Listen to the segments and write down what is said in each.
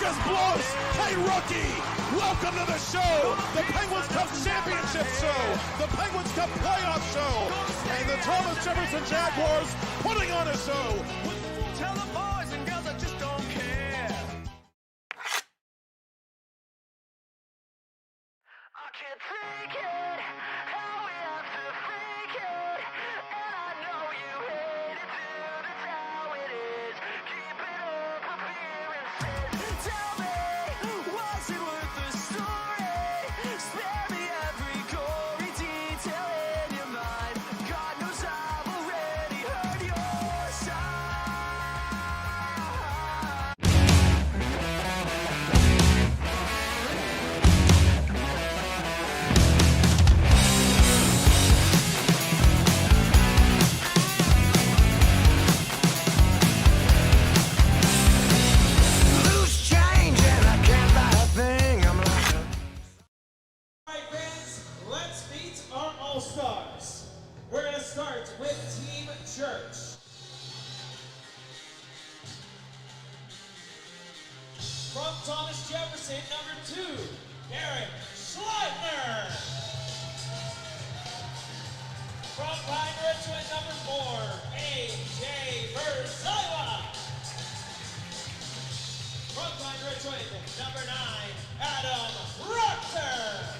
Lucas Blois. Hey, rookie, welcome to the show. The Penguins Cup Championship show. The Penguins Cup Playoff show. And the Thomas Jefferson Jaguars putting on a show. Tell the boys and girls I just don't care. I can't take it, how we have to fake it. And I know you hate it too, that's how it is. Keep it up, appearances. Tell me, was it worth the story? Spare me every gory detail in your mind. God knows I've already heard your side. Loose change and I can't buy a thing. I'm like Alright fans, let's meet our All-Stars. We're going to start with Team Church. From Thomas Jefferson, number 2, Eric Schleitner. From Pine Ridgewood, number 4, A.J. Verzawa. From Pine Ridgewood, number 9, Adam Rucker.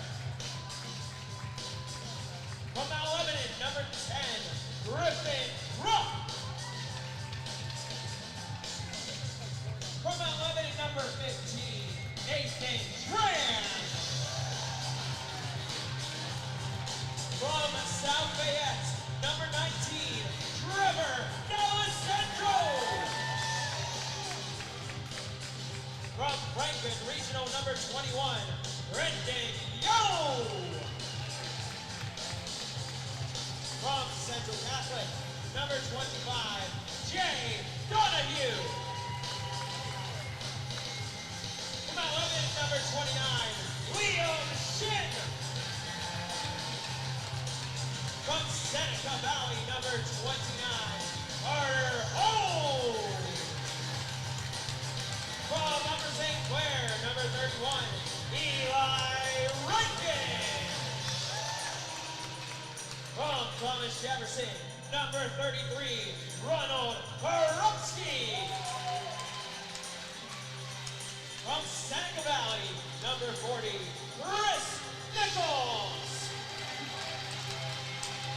From Mount Lebanon, number 10, Griffin Rupp. From Mount Lebanon, number 15, Nathan Tran. From South Fayette, number 19, Trevor D'Alessandro. From Franklin Regional, number 21, Brendan Yo. From Central Catholic, number 25, Jay Donahue. From Mount Lebanon, number 29, Liam Shin. From Seneca Valley, number 29, Carter Ho. From Upper St. Clair, number 31, Eli Rankin. From Thomas Jefferson, number 33, Ronald Karupski. From Seneca Valley, number 40, Chris Nichols.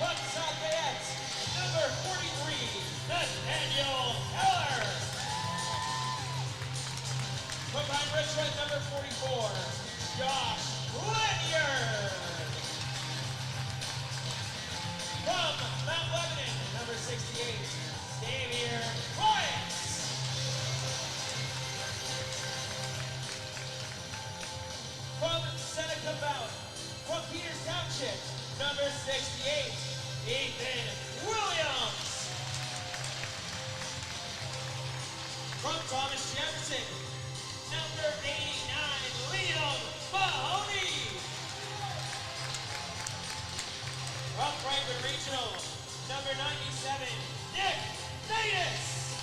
From South Fayette, number 43, Nathaniel Heller. From Pine Ridgewood, number 44, Josh Lanier. From Mount Lebanon, number 68, Xavier Price. From Seneca Valley, from Peters Township, number 68, Ethan Williams. From Thomas Jefferson, number 89, Liam Mahoney. From Franklin Regional, number 97, Nick Natus.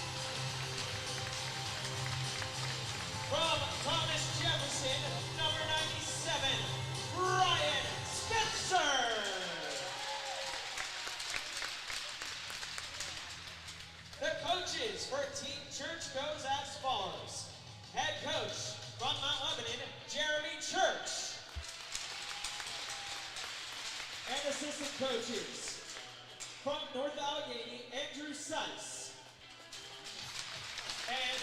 From Thomas Jefferson, number 97, Brian Spencer. The coaches for Team Church goes as follows. Head coach from Mount Lebanon, Jeremy Church. And assistant coaches from North Allegheny, Andrew Seiss. And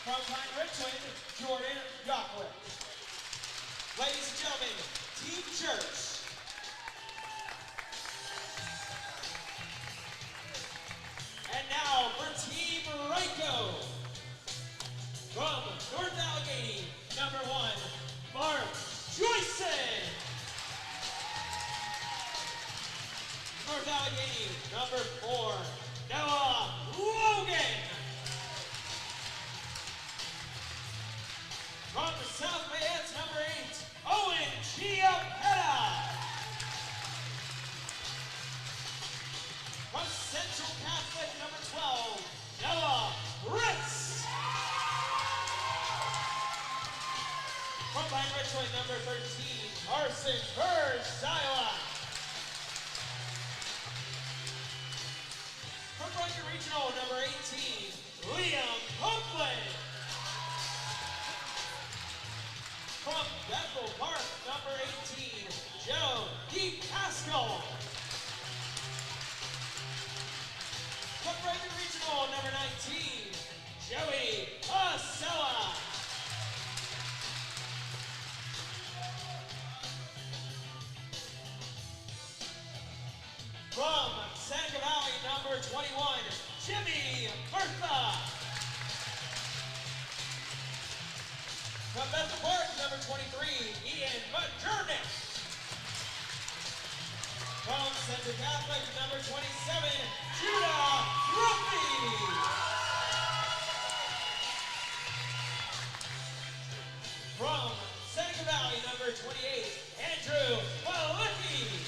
from Pine Ridgewood, Jordan Yockwick. Ladies and gentlemen, Team Church. And now for Team Ryko. From North Allegheny, number 1, Mark Joyson. North Allegheny, number 4, Noah Logan. From South Fayette, number 8, Owen Chiapetta. From Central Catholic, number 12, Noah Ritz. Frontline Richland number 13, Carson Kurzawa. Frontline Regional number 18, Liam Copeland. From Bethel Park number 18, Joe DePascal. Frontline Regional number 19, Joey Asella. From Seneca Valley, number 21, Jimmy Murtha. From Bethel Park, number 23, Ian McDermott. From Central Catholic, number 27, Judah Ruffy. From Seneca Valley, number 28, Andrew Malicki.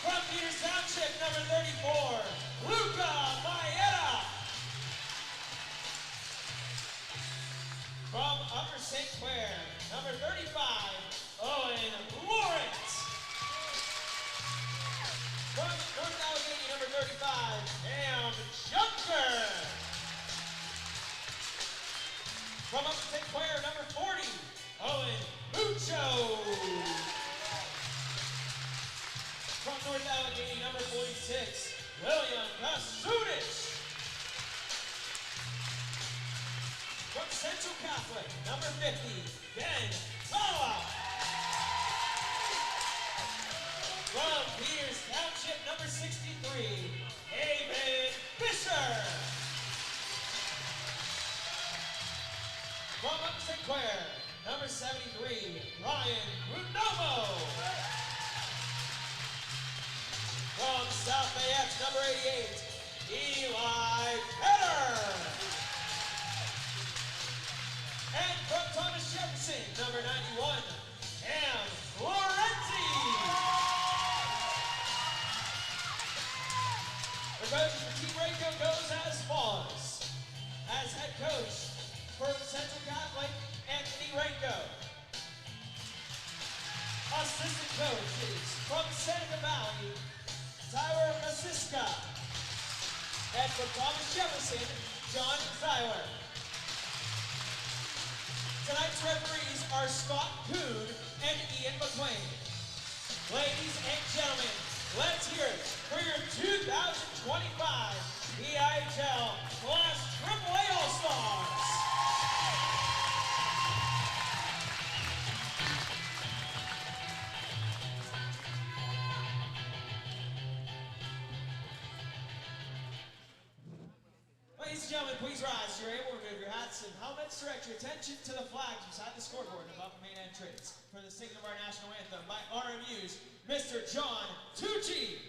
From Peters Township, number 34, Luca Maeda. From Upper St. Clair, number 35, Owen Lawrence. From North Allegheny, number 35, Sam Junker. From Upper St. Clair, number 40, Owen Mucho. From North Allegheny, number 46, William Kasudich. From Central Catholic, number 50, Ben Sala. From Peters Township, number 63, David Fisher. From Upper St. Clair, number 73, Ryan Runomo. From South Fayette, number 88, Eli Petter. And from Thomas Jefferson, number 91, Cam Lorenzi. The coach for Team Ranko goes as follows. As head coach for Central Catholic, Anthony Ranko. Assistant coaches from Seneca Valley, Tyler Masiska. And from Thomas Jefferson, John Tyler. Tonight's referees are Scott Coon and Ian McLean. Ladies and gentlemen, let's hear it for your 2025 PIHL Class AAA All-Stars. Ladies and gentlemen, please rise. You're able to remove your hats and helmets. Direct your attention to the flags beside the scoreboard above the main entrance for the singing of our national anthem by RMU's Mr. John Tucci.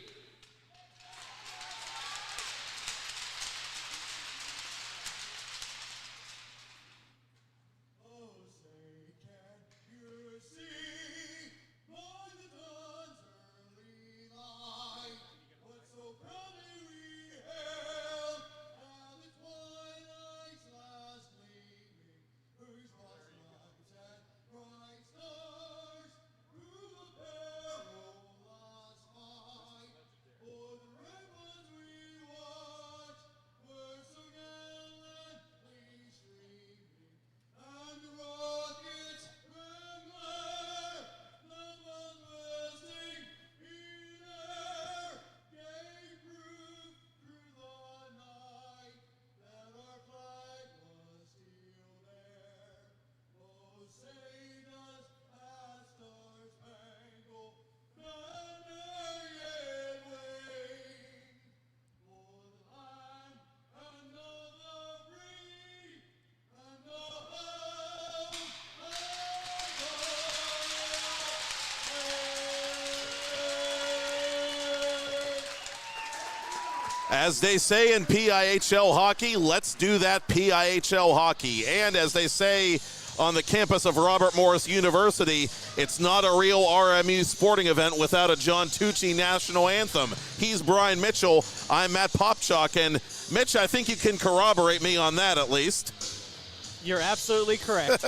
As they say in PIHL hockey, let's do that PIHL hockey. And as they say on the campus of Robert Morris University, it's not a real RMU sporting event without a John Tucci national anthem. He's Brian Mitchell. I'm Matt Popchak. And Mitch, I think you can corroborate me on that at least. You're absolutely correct.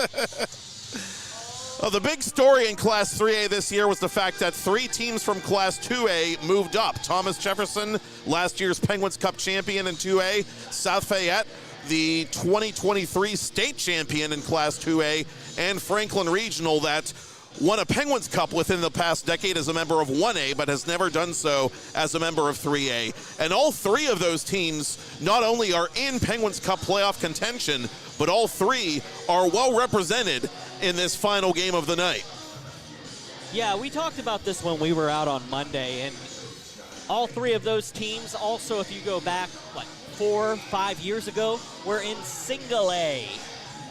Well, the big story in Class 3A this year was the fact that 3 teams from Class 2A moved up. Thomas Jefferson, last year's Penguins Cup champion in 2A. South Fayette, the 2023 state champion in Class 2A. And Franklin Regional, that won a Penguins Cup within the past decade as a member of 1A, but has never done so as a member of 3A. And all 3 of those teams not only are in Penguins Cup playoff contention, but all 3 are well represented in this final game of the night. Yeah, we talked about this when we were out on Monday, and all 3 of those teams also, if you go back, 4 or 5 years ago, were in single A.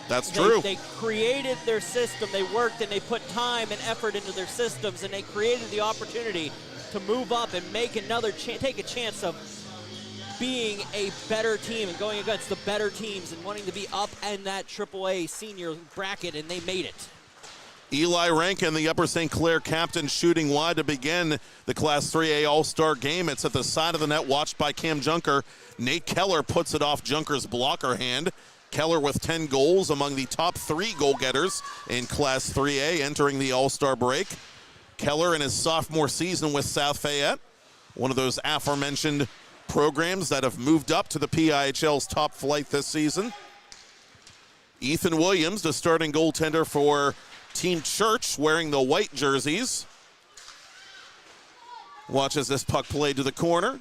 That's true. They created their system, they worked, and they put time and effort into their systems, and they created the opportunity to move up and make another take a chance of being a better team and going against the better teams and wanting to be up in that AAA senior bracket, and they made it. Eli Rankin, the Upper St. Clair captain, shooting wide to begin the Class 3A All-Star game. It's at the side of the net, watched by Cam Junker. Nate Keller puts it off Junker's blocker hand. Keller with 10 goals, among the top 3 goal-getters in Class 3A entering the All-Star break. Keller in his sophomore season with South Fayette, one of those aforementioned programs that have moved up to the PIHL's top flight this season. Ethan Williams, the starting goaltender for Team Church, wearing the white jerseys. Watches this puck played to the corner.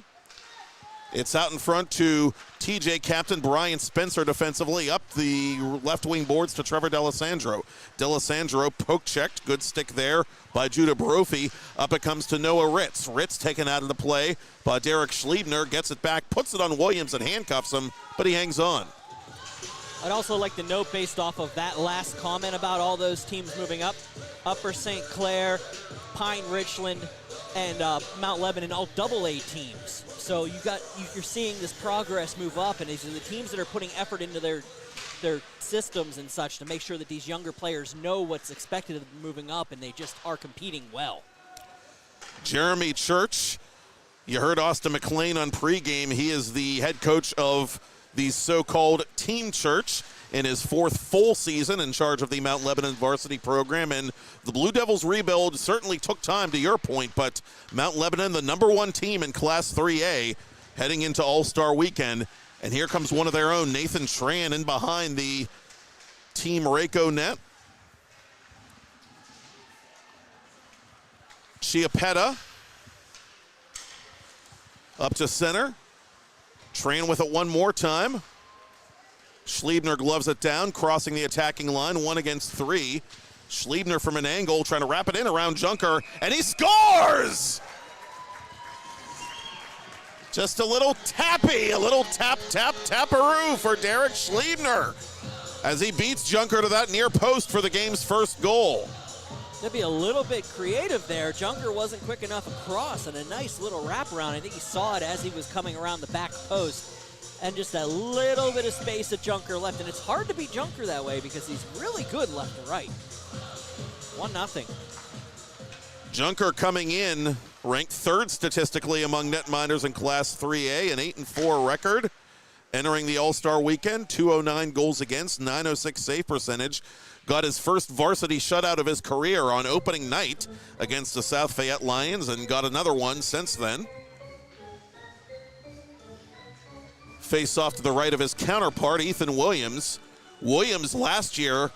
It's out in front to TJ captain Brian Spencer defensively. Up the left wing boards to Trevor D'Alessandro. D'Alessandro poke-checked. Good stick there by Judah Brophy. Up it comes to Noah Ritz. Ritz taken out of the play by Derek Schliebner. Gets it back, puts it on Williams and handcuffs him, but he hangs on. I'd also like to note, based off of that last comment about all those teams moving up, Upper St. Clair, Pine Richland, and Mount Lebanon, all AA teams. So you're seeing this progress move up, and these are the teams that are putting effort into their systems and such to make sure that these younger players know what's expected of them moving up, and they just are competing well. Jeremy Church, you heard Austin McLean on pregame. He is the head coach of the so-called Team Church in his 4th full season in charge of the Mount Lebanon varsity program. And the Blue Devils rebuild certainly took time, to your point, but Mount Lebanon, the #1 team in Class 3A, heading into All-Star Weekend. And here comes one of their own, Nathan Tran, in behind the Team Rayco net. Chiapetta up to center. Tran with it one more time. Schliebner gloves it down, crossing the attacking line, 1 against 3. Schliebner from an angle, trying to wrap it in around Junker, and he scores! Just a little tappy, a little taparoo for Derek Schliebner as he beats Junker to that near post for the game's first goal. To be a little bit creative there, Junker wasn't quick enough across, and a nice little wraparound. I think he saw it as he was coming around the back post, and just a little bit of space that Junker left. And it's hard to beat Junker that way because he's really good left to right. 1-0. Junker coming in, ranked 3rd statistically among netminders in Class 3A, an 8-4 record. Entering the All-Star weekend, 209 goals against, 906 save percentage. Got his first varsity shutout of his career on opening night against the South Fayette Lions, and got another one since then. Face off to the right of his counterpart, Ethan Williams. Williams last year,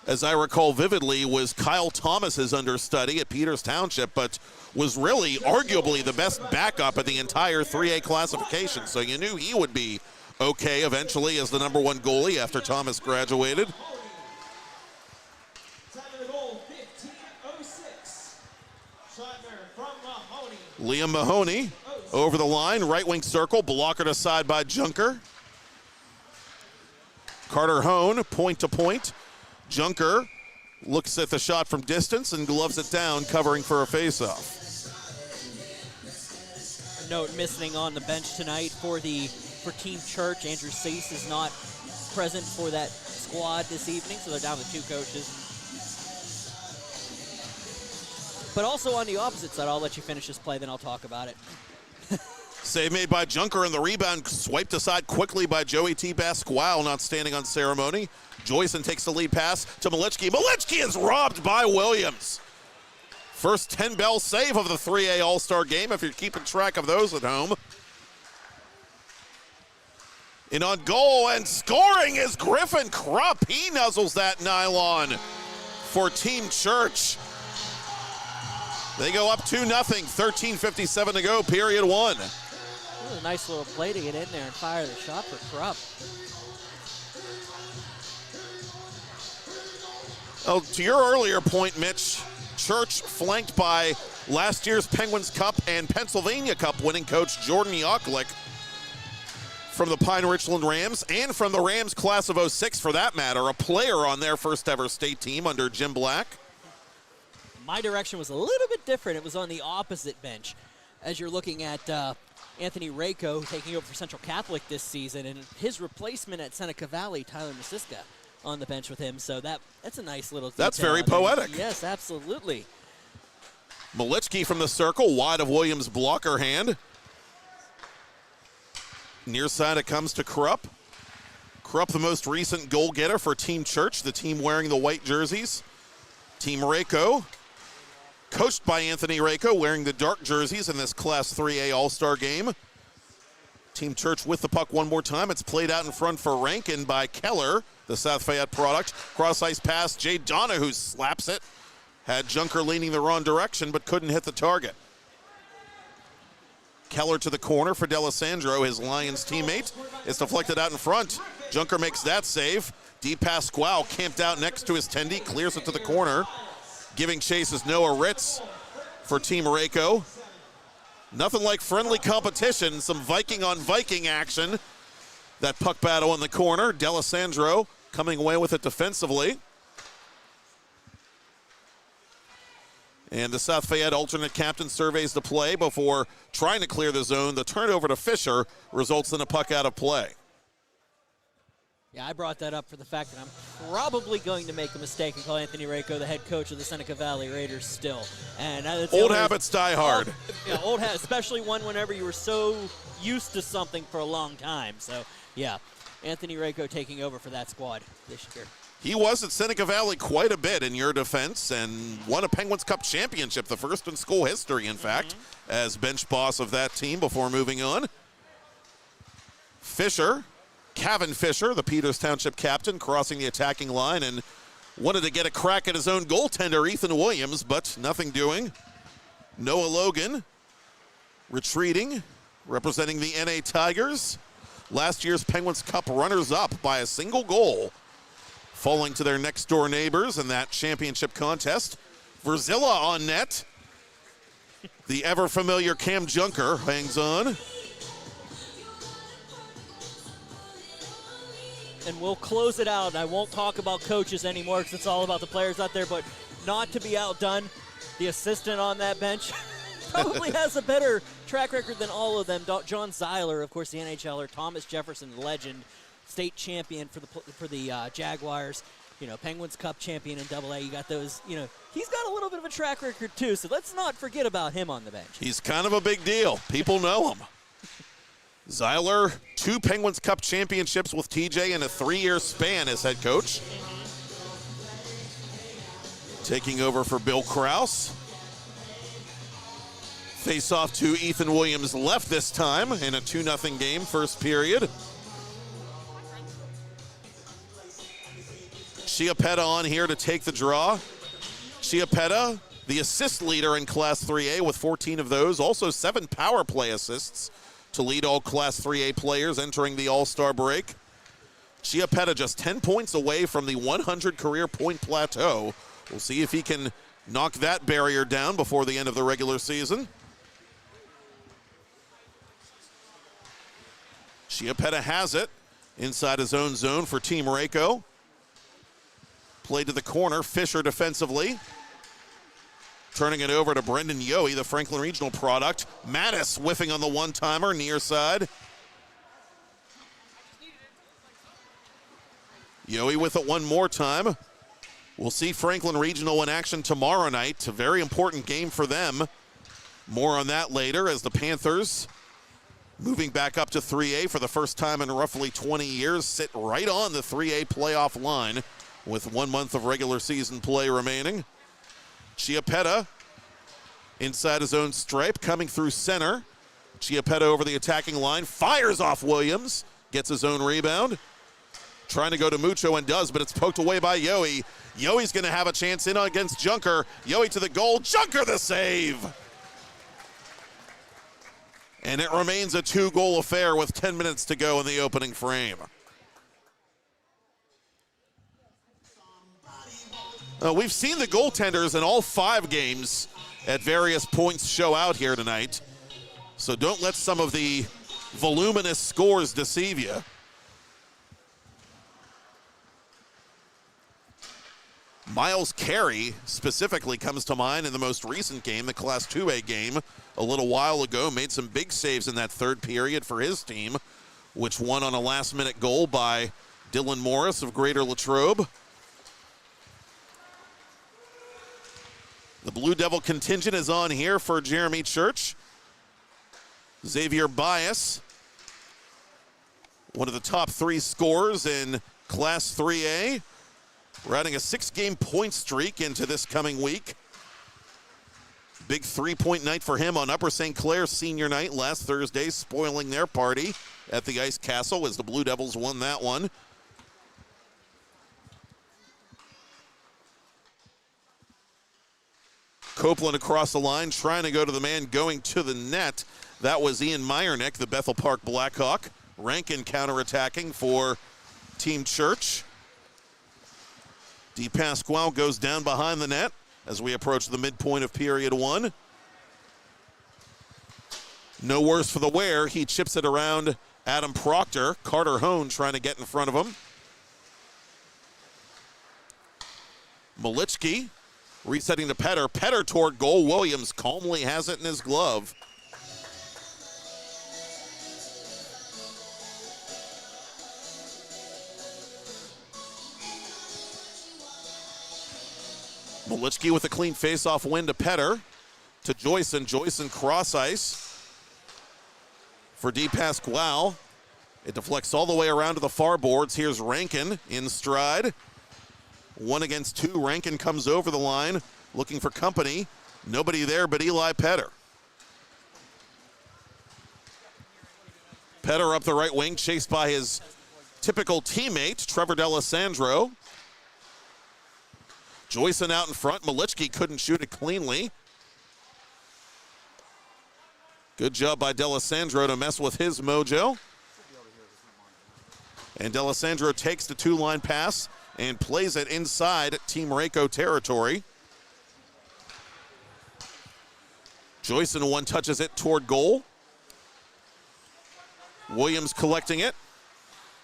as I recall vividly, was Kyle Thomas's understudy at Peters Township, but was really arguably the best backup in the entire 3A classification. So you knew he would be okay eventually as the #1 goalie after Thomas graduated. Time of the goal, 15:06. Schliebner from Mahoney. Liam Mahoney over the line, right wing circle, blockered aside by Junker. Carter Hone, point to point. Junker looks at the shot from distance and gloves it down, covering for a faceoff. Note missing on the bench tonight for Team Church. Andrew Cease is not present for that squad this evening, so they're down to 2 coaches. But also on the opposite side, I'll let you finish this play, then I'll talk about it. Save made by Junker, and the rebound swiped aside quickly by Joey T. Pasquale, not standing on ceremony. Joyson takes the lead pass to Malichki. Malichki is robbed by Williams. First 10-bell save of the 3A All-Star game, if you're keeping track of those at home. In on goal and scoring is Griffin Krupp. He nuzzles that nylon for Team Church. They go up 2-0, 13:57 to go, period one. That was a nice little play to get in there and fire the shot for Krupp. Oh, to your earlier point, Mitch, Church flanked by last year's Penguins Cup and Pennsylvania Cup winning coach Jordan Yoklik from the Pine Richland Rams, and from the Rams class of 06 for that matter, a player on their first ever state team under Jim Black. My direction was a little bit different. It was on the opposite bench. As you're looking at Anthony Rako taking over for Central Catholic this season, and his replacement at Seneca Valley, Tyler Masiska, on the bench with him. So that's a nice little detail. That's very poetic. Yes, absolutely. Malichki from the circle, wide of Williams' blocker hand. Near side it comes to Krupp. Krupp, the most recent goal getter for Team Church, the team wearing the white jerseys. Team Rako, coached by Anthony Rako, wearing the dark jerseys in this Class 3A All-Star game. Team Church with the puck one more time. It's played out in front for Rankin by Keller, the South Fayette product. Cross-ice pass, Jay Donahue slaps it. Had Junker leaning the wrong direction, but couldn't hit the target. Keller to the corner for D'Alessandro, his Lions teammate. It's deflected out in front. Junker makes that save. D. Pasquale camped out next to his Tendy, clears it to the corner. Giving chase is Noah Ritz for Team Rako. Nothing like friendly competition, some Viking on Viking action. That puck battle in the corner. D'Alessandro coming away with it defensively. And the South Fayette alternate captain surveys the play before trying to clear the zone. The turnover to Fisher results in a puck out of play. Yeah, I brought that up for the fact that I'm probably going to make a mistake and call Anthony Rako the head coach of the Seneca Valley Raiders still. And old habits die hard. Old habits, especially whenever you were so used to something for a long time. So, yeah, Anthony Rako taking over for that squad this year. He was at Seneca Valley quite a bit in your defense and won a Penguins Cup championship, the first in school history, in fact, as bench boss of that team before moving on. Fisher, Kevin Fisher, the Peters Township captain, crossing the attacking line and wanted to get a crack at his own goaltender, Ethan Williams, but nothing doing. Noah Logan retreating, representing the NA Tigers. Last year's Penguins Cup runners-up by a single goal, falling to their next-door neighbors in that championship contest. Verzilla on net. The ever-familiar Cam Junker hangs on. And we'll close it out. I won't talk about coaches anymore because it's all about the players out there, but not to be outdone, the assistant on that bench probably has a better track record than all of them. John Zeiler, of course, the NHLer, Thomas Jefferson, legend, state champion for the Jaguars, Penguins Cup champion in AA. You got those, he's got a little bit of a track record too, so let's not forget about him on the bench. He's kind of a big deal. People know him. Zeiler, 2 Penguins Cup championships with TJ in a 3-year span as head coach. Taking over for Bill Krause. Face off to Ethan Williams left this time in a 2-0 game, first period. Chiappetta on here to take the draw. Chiappetta, the assist leader in Class 3A with 14 of those. Also 7 power play assists to lead all Class 3A players entering the All-Star break. Chiappetta just 10 points away from the 100 career point plateau. We'll see if he can knock that barrier down before the end of the regular season. Chiappetta has it inside his own zone for Team Rako. Play to the corner, Fisher defensively. Turning it over to Brendan Yohe, the Franklin Regional product. Mattis whiffing on the one-timer, near side. Yohe with it one more time. We'll see Franklin Regional in action tomorrow night. A very important game for them. More on that later as the Panthers moving back up to 3A for the first time in roughly 20 years, sit right on the 3A playoff line with 1 month of regular season play remaining. Chiappetta inside his own stripe, coming through center. Chiappetta over the attacking line, fires off Williams, gets his own rebound. Trying to go to Mucho and does, but it's poked away by Yoey. Yoey's going to have a chance in against Junker. Yoey to the goal, Junker the save! And it remains a 2-goal affair with 10 minutes to go in the opening frame. We've seen the goaltenders in all 5 games at various points show out here tonight. So don't let some of the voluminous scores deceive you. Miles Carey specifically comes to mind in the most recent game, the Class 2A game, a little while ago. Made some big saves in that third period for his team, which won on a last-minute goal by Dylan Morris of Greater Latrobe. The Blue Devil contingent is on here for Jeremy Church. Xavier Bias, one of the top 3 scorers in Class 3A. Riding a 6-game point streak into this coming week. Big 3-point night for him on Upper St. Clair senior night last Thursday, spoiling their party at the Ice Castle as the Blue Devils won that one. Copeland across the line, trying to go to the man going to the net. That was Ian Meyernick, the Bethel Park Blackhawk. Rankin counterattacking for Team Church. DePasquale goes down behind the net as we approach the midpoint of period 1. No worse for the wear. He chips it around Adam Proctor. Carter Hone trying to get in front of him. Malichki resetting to Petter. Petter toward goal. Williams calmly has it in his glove. Malichki with a clean face-off win to Petter. To Joyson. Joyson cross ice for DePasquale. It deflects all the way around to the far boards. Here's Rankin in stride. 1 against 2. Rankin comes over the line looking for company. Nobody there but Eli Petter. Petter up the right wing, chased by his typical teammate, Trevor D'Alessandro. Joyson out in front. Malichki couldn't shoot it cleanly. Good job by D'Alessandro to mess with his mojo. And D'Alessandro takes the 2-line pass and plays it inside Team Rayco territory. Joyson one-touches it toward goal. Williams collecting it.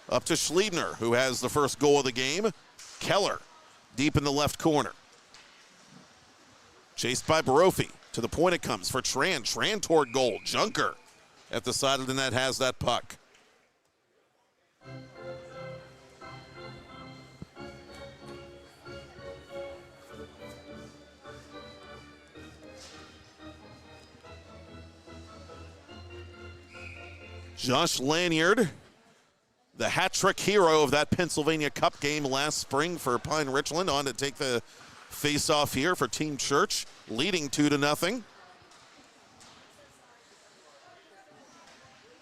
Up to Schliebner, who has the first goal of the game. Keller deep in the left corner. Chased by Brophy. To the point it comes for Tran. Tran toward goal. Junker at the side of the net has that puck. Josh Lanyard, the hat-trick hero of that Pennsylvania Cup game last spring for Pine Richland, on to take the face-off here for Team Church, leading 2-0.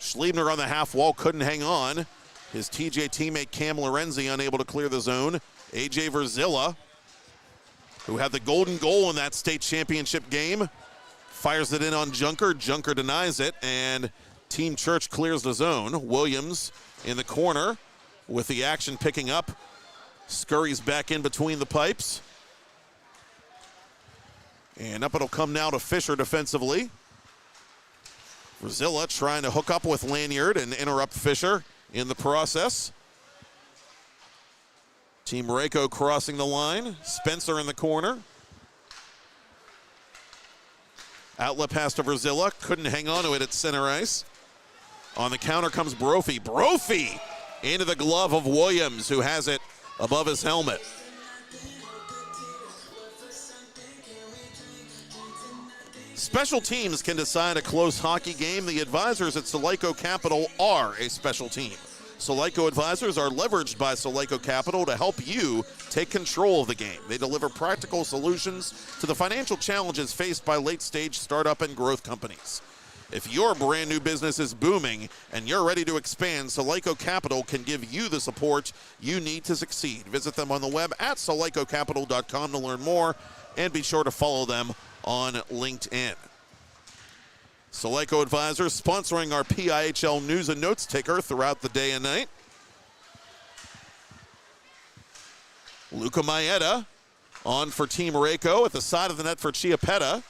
Schliebner on the half wall, couldn't hang on. His TJ teammate Cam Lorenzi unable to clear the zone. AJ Verzilla, who had the golden goal in that state championship game, fires it in on Junker. Junker denies it, and Team Church clears the zone. Williams in the corner with the action picking up. Scurries back in between the pipes. And up it'll come now to Fisher defensively. Verzilla trying to hook up with Lanyard and interrupt Fisher in the process. Team Rayco crossing the line. Spencer in the corner. Outlet pass to Verzilla. Couldn't hang on to it at center ice. On the counter comes Brophy. Brophy into the glove of Williams, who has it above his helmet. Special teams can decide a close hockey game. The advisors at Soleco Capital are a special team. Soleco advisors are leveraged by Soleco Capital to help you take control of the game. They deliver practical solutions to the financial challenges faced by late-stage startup and growth companies. If your brand new business is booming and you're ready to expand, Soleco Capital can give you the support you need to succeed. Visit them on the web at solecocapital.com to learn more, and be sure to follow them on LinkedIn. Soleco Advisors sponsoring our PIHL News and Notes ticker throughout the day and night. Luca Maeda on for Team Reiko at the side of the net for Chiappetta.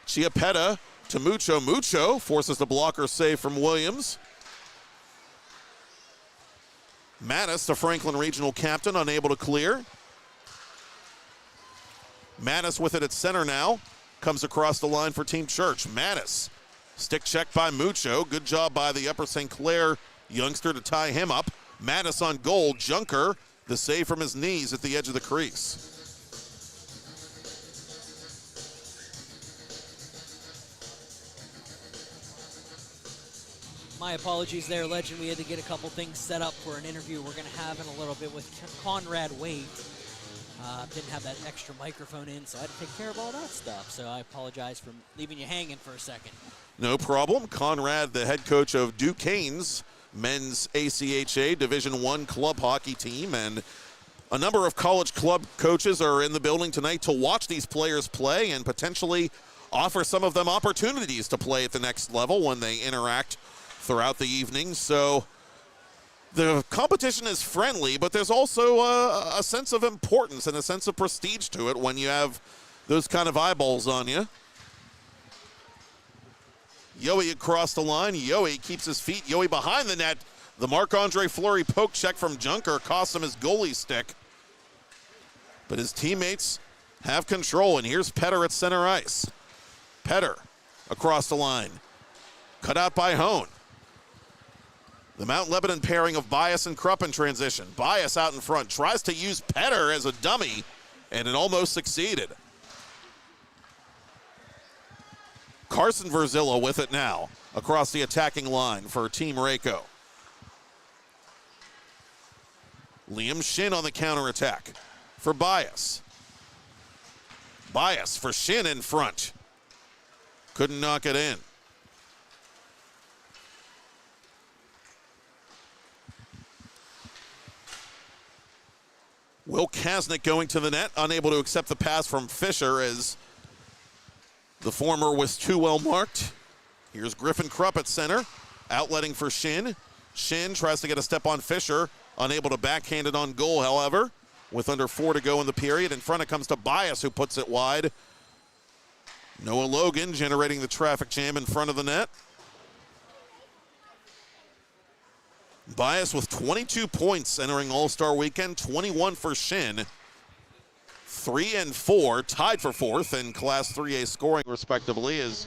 Chiappetta to Mucho. Mucho forces the blocker save from Williams. Mattis, the Franklin Regional captain, unable to clear. Mattis with it at center now. Comes across the line for Team Church. Mattis, stick check by Mucho. Good job by the Upper St. Clair youngster to tie him up. Mattis on goal. Junker, the save from his knees at the edge of the crease. My apologies there, Legend. We had to get a couple things set up for an interview we're going to have in a little bit with Conrad Waite. Didn't have that extra microphone in, so I had to take care of all that stuff. So I apologize for leaving you hanging for a second. No problem. Conrad, the head coach of Duquesne's men's ACHA Division I club hockey team, and a number of college club coaches are in the building tonight to watch these players play and potentially offer some of them opportunities to play at the next level when they interact throughout the evening. So the competition is friendly, but there's also a sense of importance and a sense of prestige to it when you have those kind of eyeballs on you. Yohe across the line. Yohe keeps his feet. Yohe behind the net. The Marc-Andre Fleury poke check from Junker costs him his goalie stick. But his teammates have control, and here's Petter at center ice. Petter across the line. Cut out by Hone. The Mount Lebanon pairing of Bias and Krupp in transition. Bias out in front, tries to use Petter as a dummy, and it almost succeeded. Carson Verzilla with it now across the attacking line for Team Reiko. Liam Shin on the counterattack for Bias. Bias for Shin in front. Couldn't knock it in. Will Kasnick going to the net, unable to accept the pass from Fisher as the former was too well marked. Here's Griffin Krupp at center, outletting for Shin. Shin tries to get a step on Fisher, unable to backhand it on goal, however, with under 4 to go in the period. In front it comes to Bias, who puts it wide. Noah Logan generating the traffic jam in front of the net. Bias with 22 points entering All-Star Weekend, 21 for Shin. 3 and 4, tied for 4th in Class 3A scoring, respectively, as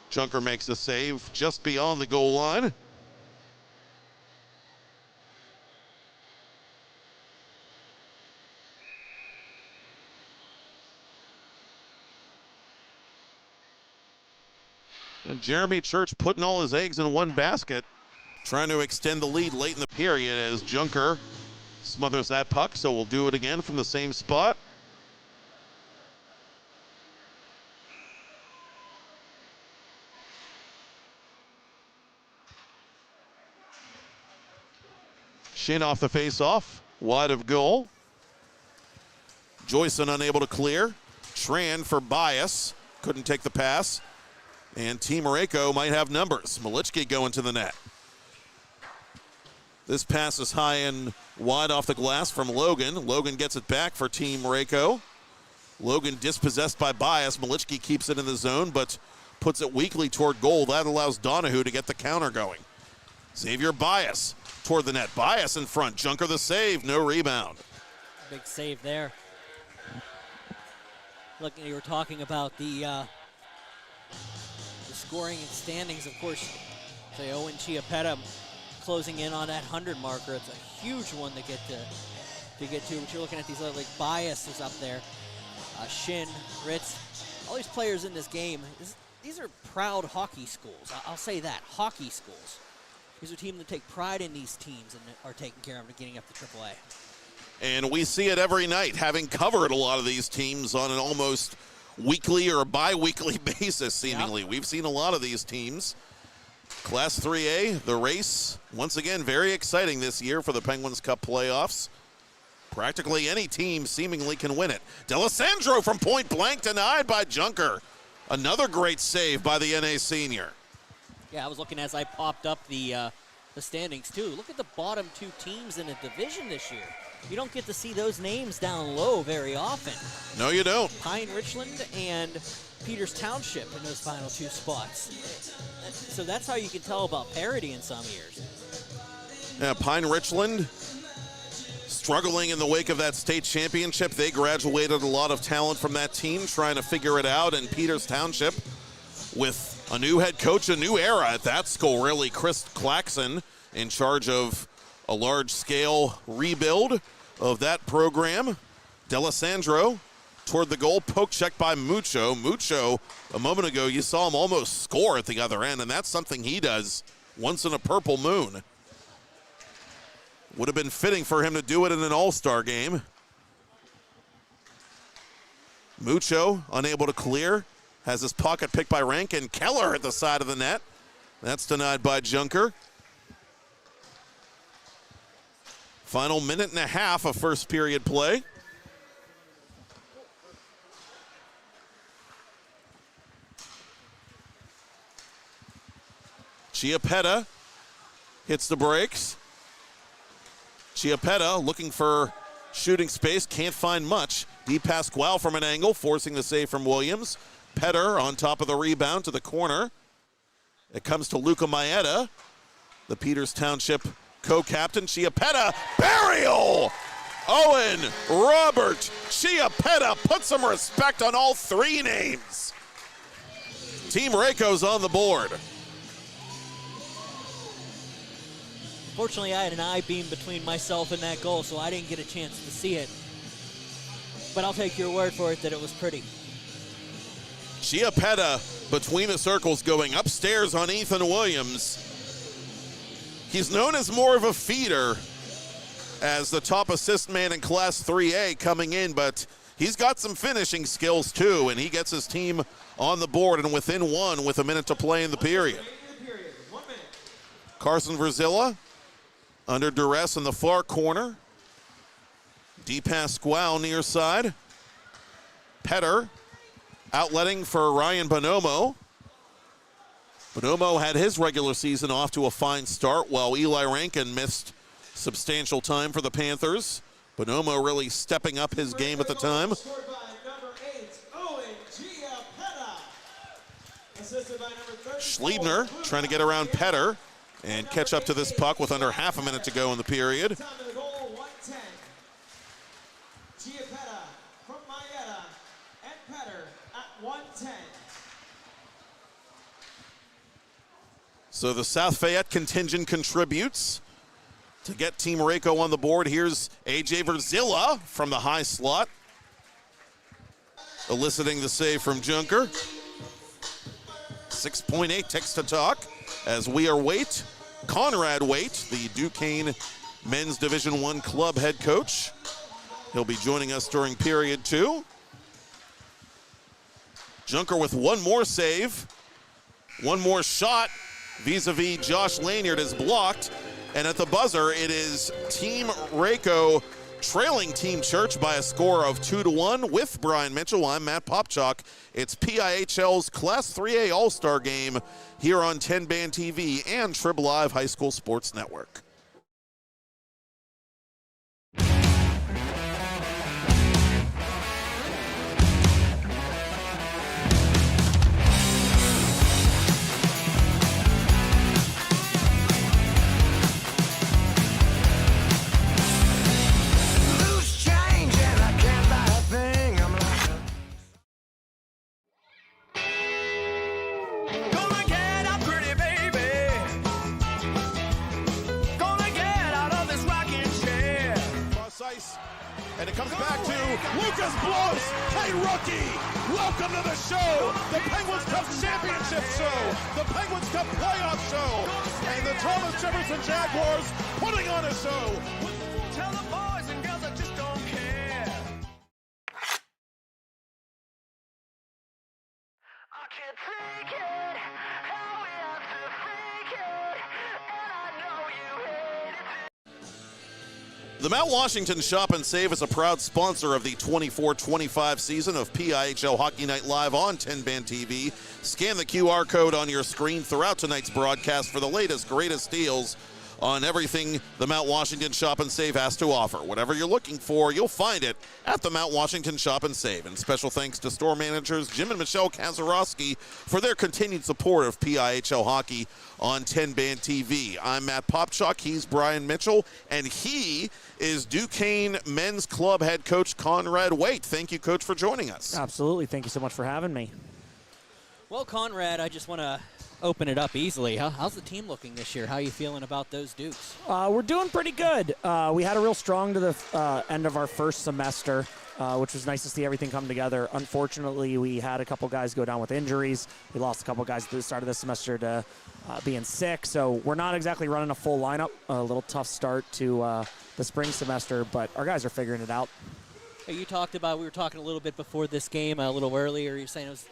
Junker makes the save just beyond the goal line. And Jeremy Church putting all his eggs in one basket, trying to extend the lead late in the period as Junker smothers that puck, so we'll do it again from the same spot. Shin off the face-off, wide of goal. Joyson unable to clear. Tran for Bias, couldn't take the pass. And Team Reiko might have numbers. Malichki going to the net. This pass is high and wide off the glass from Logan. Logan gets it back for Team Reiko. Logan dispossessed by Bias. Malichki keeps it in the zone, but puts it weakly toward goal. That allows Donahue to get the counter going. Xavier Bias toward the net. Bias in front. Junker the save. No rebound. Big save there. Look, you were talking about the scoring and standings. Of course, say Owen Chiappetta closing in on that 100 marker. It's a huge one to get to. But you're looking at these other, like Bias is up there. Shin, Ritz, all these players in this game. these are proud hockey schools. I'll say that, hockey schools. These are teams that take pride in these teams and are taking care of them getting up to AAA. And we see it every night, having covered a lot of these teams on an almost weekly or bi-weekly basis, seemingly. Yep. We've seen a lot of these teams. Class 3A, the race, once again, very exciting this year for the Penguins Cup playoffs. Practically any team seemingly can win it. D'Alessandro from point blank, denied by Junker. Another great save by the NA senior. Yeah, I was looking as I popped up the standings, too. Look at the bottom two teams in a division this year. You don't get to see those names down low very often. No, you don't. Pine Richland and Peters Township in those final two spots. So that's how you can tell about parity in some years. Yeah, Pine Richland struggling in the wake of that state championship. They graduated a lot of talent from that team, trying to figure it out. And Peters Township with a new head coach, a new era at that school, really. Chris Claxon in charge of a large-scale rebuild of that program. D'Alessandro toward the goal, poke check by Mucho. Mucho, a moment ago, you saw him almost score at the other end, and that's something he does once in a purple moon. Would have been fitting for him to do it in an all-star game. Mucho unable to clear, has his pocket picked by Rankin. Keller at the side of the net. That's denied by Junker. Final minute and a half of first period play. Chiappetta hits the brakes. Chiappetta looking for shooting space, can't find much. Di Pasquale from an angle, forcing the save from Williams. Petter on top of the rebound to the corner. It comes to Luca Maeda, the Peters Township co-captain. Chiappetta, burial! Owen Robert Chiappetta, put some respect on all three names. Team Rayco's on the board. Fortunately, I had an I-beam between myself and that goal, so I didn't get a chance to see it. But I'll take your word for it that it was pretty. Chiappetta between the circles going upstairs on Ethan Williams. He's known as more of a feeder as the top assist man in Class 3A coming in, but he's got some finishing skills too, and he gets his team on the board and within one with a minute to play in the period. Carson Verzilla under duress in the far corner. Di Pasquale near side. Petter outletting for Ryan Bonomo. Bonomo had his regular season off to a fine start while Eli Rankin missed substantial time for the Panthers. Bonomo really stepping up his game at the time. Schliebner trying to get around Petter and catch up to this puck with under half a minute to go in the period. So the South Fayette contingent contributes to get Team Rayco on the board. Here's A.J. Verzilla from the high slot, eliciting the save from Junker. 6.8 ticks to talk as we await Conrad Waite, the Duquesne Men's Division I club head coach. He'll be joining us during period 2. Junker with one more save, one more shot vis-a-vis Josh Lanyard is blocked. And at the buzzer, it is Team Rayco trailing Team Church by a score of 2-1 with Brian Mitchell. I'm Matt Popchalk. It's PIHL's Class 3A All-Star Game here on 10 Band TV and Trib Live High School Sports Network. Lucas blows. Hey, rookie. Welcome to the show. The Penguins Cup Championship show. The Penguins Cup playoff show. And the Thomas Jefferson Jaguars putting on a show. Tell the boys and girls I just don't care. I can't take it, how we have to fake it, and I know you hate it. The Mount Washington Shop and Save is a proud sponsor of the 24-25 season of PIHL Hockey Night Live on 10-Band TV. Scan the QR code on your screen throughout tonight's broadcast for the latest, greatest deals on everything the Mount Washington Shop and Save has to offer. Whatever you're looking for, you'll find it at the Mount Washington Shop and Save. And special thanks to store managers Jim and Michelle Kazarowski for their continued support of PIHL hockey on 10-Band TV. I'm Matt Popchuk, he's Brian Mitchell, and he is Duquesne Men's Club head coach Conrad Waite. Thank you, Coach, for joining us. Absolutely. Thank you so much for having me. Well, Conrad, I just want to open it up easily. How's the team looking this year? How are you feeling about those Dukes? We're doing pretty good. We had a real strong to the end of our first semester, which was nice to see everything come together. Unfortunately, we had a couple guys go down with injuries. We lost a couple guys at the start of the semester to being sick, so we're not exactly running a full lineup. A little tough start to the spring semester, but our guys are figuring it out. Hey, you talked about, we were talking a little bit before this game, a little earlier. You're saying it was,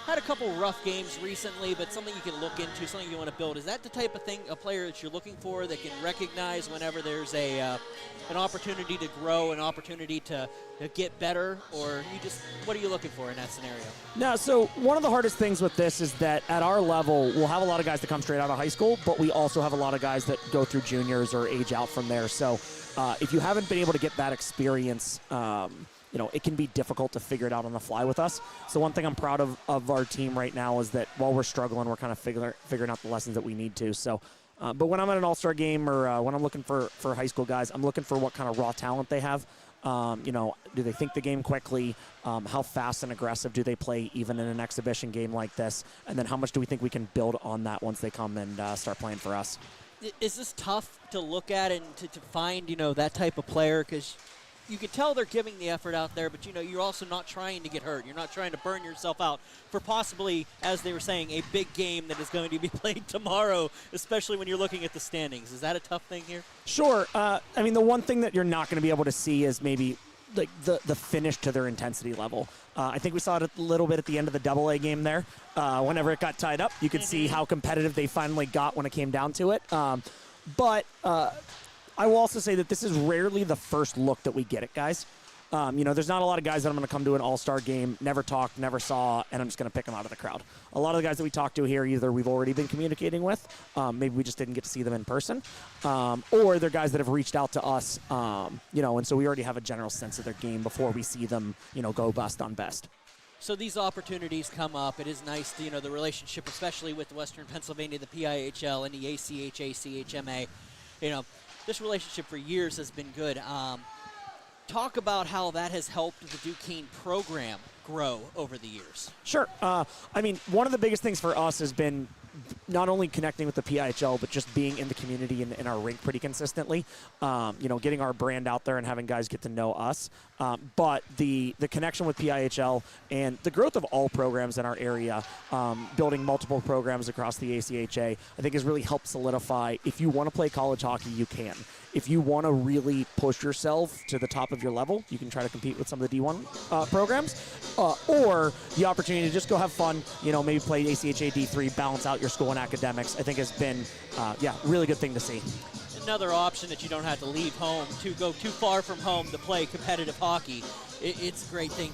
had a couple rough games recently, but something you can look into, something you want to build. Is that the type of thing, a player that you're looking for that can recognize whenever there's an opportunity to grow, an opportunity to get better, or what are you looking for in that scenario? No, so one of the hardest things with this is that at our level, we'll have a lot of guys that come straight out of high school, but we also have a lot of guys that go through juniors or age out from there. So if you haven't been able to get that experience, it can be difficult to figure it out on the fly with us. So one thing I'm proud of our team right now is that while we're struggling, we're kind of figuring out the lessons that we need to. So, but when I'm at an all-star game or when I'm looking for high school guys, I'm looking for what kind of raw talent they have. Do they think the game quickly? How fast and aggressive do they play even in an exhibition game like this? And then how much do we think we can build on that once they come and start playing for us? Is this tough to look at and to find, that type of player? Because you can tell they're giving the effort out there, but you're also not trying to get hurt. You're not trying to burn yourself out for possibly, as they were saying, a big game that is going to be played tomorrow, especially when you're looking at the standings. Is that a tough thing here? Sure. The one thing that you're not going to be able to see is maybe like the finish to their intensity level. I think we saw it a little bit at the end of the AA game there. Whenever it got tied up, you could see how competitive they finally got when it came down to it. But I will also say that this is rarely the first look that we get at guys. There's not a lot of guys that I'm going to come to an all-star game, never talked, never saw, and I'm just going to pick them out of the crowd. A lot of the guys that we talk to here, either we've already been communicating with, maybe we just didn't get to see them in person, or they're guys that have reached out to us, and so we already have a general sense of their game before we see them, go bust on best. So these opportunities come up. It is nice, the relationship, especially with Western Pennsylvania, the PIHL, and the ACHA, CHMA. This relationship for years has been good. Talk about how that has helped the Duquesne program grow over the years. Sure. One of the biggest things for us has been not only connecting with the PIHL, but just being in the community and in our rink pretty consistently. Getting our brand out there and having guys get to know us. But the connection with PIHL and the growth of all programs in our area, building multiple programs across the ACHA, I think has really helped solidify if you want to play college hockey, you can. If you want to really push yourself to the top of your level, you can try to compete with some of the D1 programs, or the opportunity to just go have fun, maybe play ACHA D3, balance out your school and academics, I think has been, really good thing to see. Another option that you don't have to leave home, to go too far from home to play competitive hockey. It's a great thing.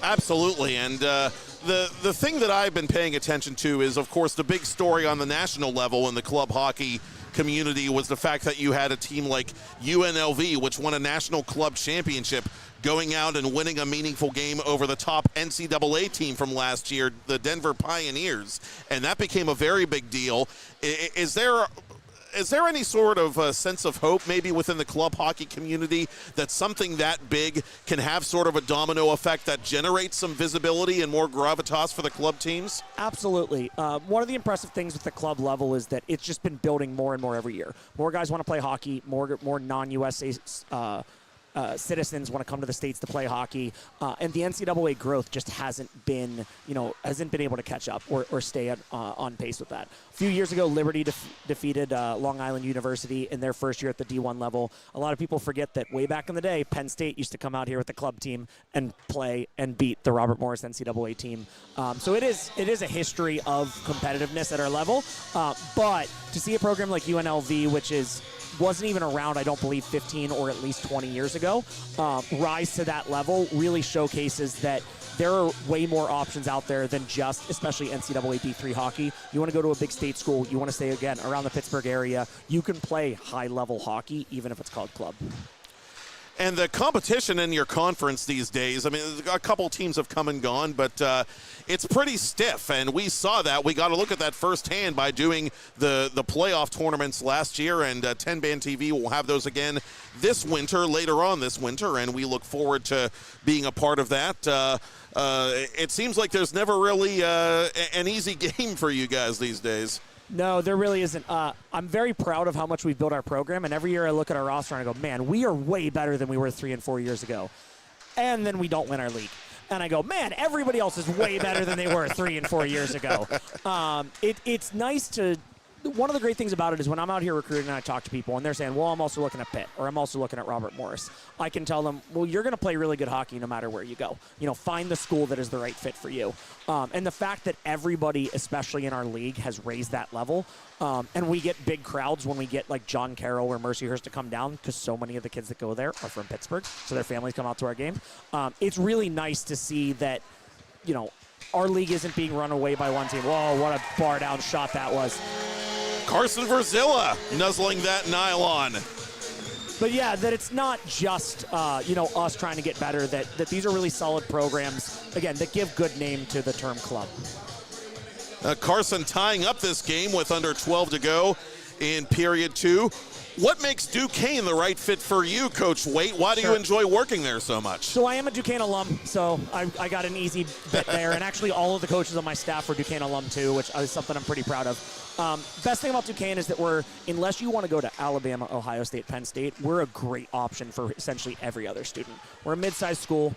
Absolutely, and the thing that I've been paying attention to is, of course, the big story on the national level in the club hockey community was the fact that you had a team like UNLV, which won a national club championship, going out and winning a meaningful game over the top NCAA team from last year, the Denver Pioneers, and that became a very big deal. Is there any sort of sense of hope maybe within the club hockey community that something that big can have sort of a domino effect that generates some visibility and more gravitas for the club teams? Absolutely. One of the impressive things with the club level is that it's just been building more and more every year. More guys want to play hockey, more non-USA citizens want to come to the States to play hockey. And the NCAA growth just hasn't been able to catch up or stay on pace with that. A few years ago, Liberty defeated Long Island University in their first year at the D1 level. A lot of people forget that way back in the day, Penn State used to come out here with the club team and play and beat the Robert Morris NCAA team. So it is a history of competitiveness at our level. But to see a program like UNLV, which wasn't even around, I don't believe, 15 or at least 20 years ago, rise to that level really showcases that there are way more options out there than just, especially NCAA D3 hockey. You want to go to a big state school, you want to stay, again, around the Pittsburgh area, you can play high-level hockey, even if it's called club. And the competition in your conference these days, I mean, a couple teams have come and gone, but it's pretty stiff, and we saw that. We got to look at that firsthand by doing the playoff tournaments last year, and 10-Band TV will have those again later on this winter, and we look forward to being a part of that. It seems like there's never really an easy game for you guys these days. No, there really isn't. I'm very proud of how much we've built our program, and every year I look at our roster and I go, man, we are way better than we were 3 and 4 years ago. And then we don't win our league. And I go, man, everybody else is way better than they were 3 and 4 years ago. It's nice to – one of the great things about it is when I'm out here recruiting and I talk to people and they're saying, well, I'm also looking at Pitt or I'm also looking at Robert Morris. I can tell them, well, you're going to play really good hockey no matter where you go. Find the school that is the right fit for you. And the fact that everybody, especially in our league, has raised that level. And we get big crowds when we get like John Carroll or Mercyhurst to come down because so many of the kids that go there are from Pittsburgh, so their families come out to our game. It's really nice to see that, our league isn't being run away by one team. Whoa, what a bar down shot that was. Carson Verzilla nuzzling that nylon. But yeah, that it's not just us trying to get better, that these are really solid programs, again, that give good name to the term club. Carson tying up this game with under 12 to go in period 2. What makes Duquesne the right fit for you, Coach Waite? Why do you enjoy working there so much? So I am a Duquesne alum, so I got an easy bet there. And actually all of the coaches on my staff were Duquesne alum too, which is something I'm pretty proud of. Best thing about Duquesne is that unless you want to go to Alabama, Ohio State, Penn State, we're a great option for essentially every other student. We're a mid-sized school.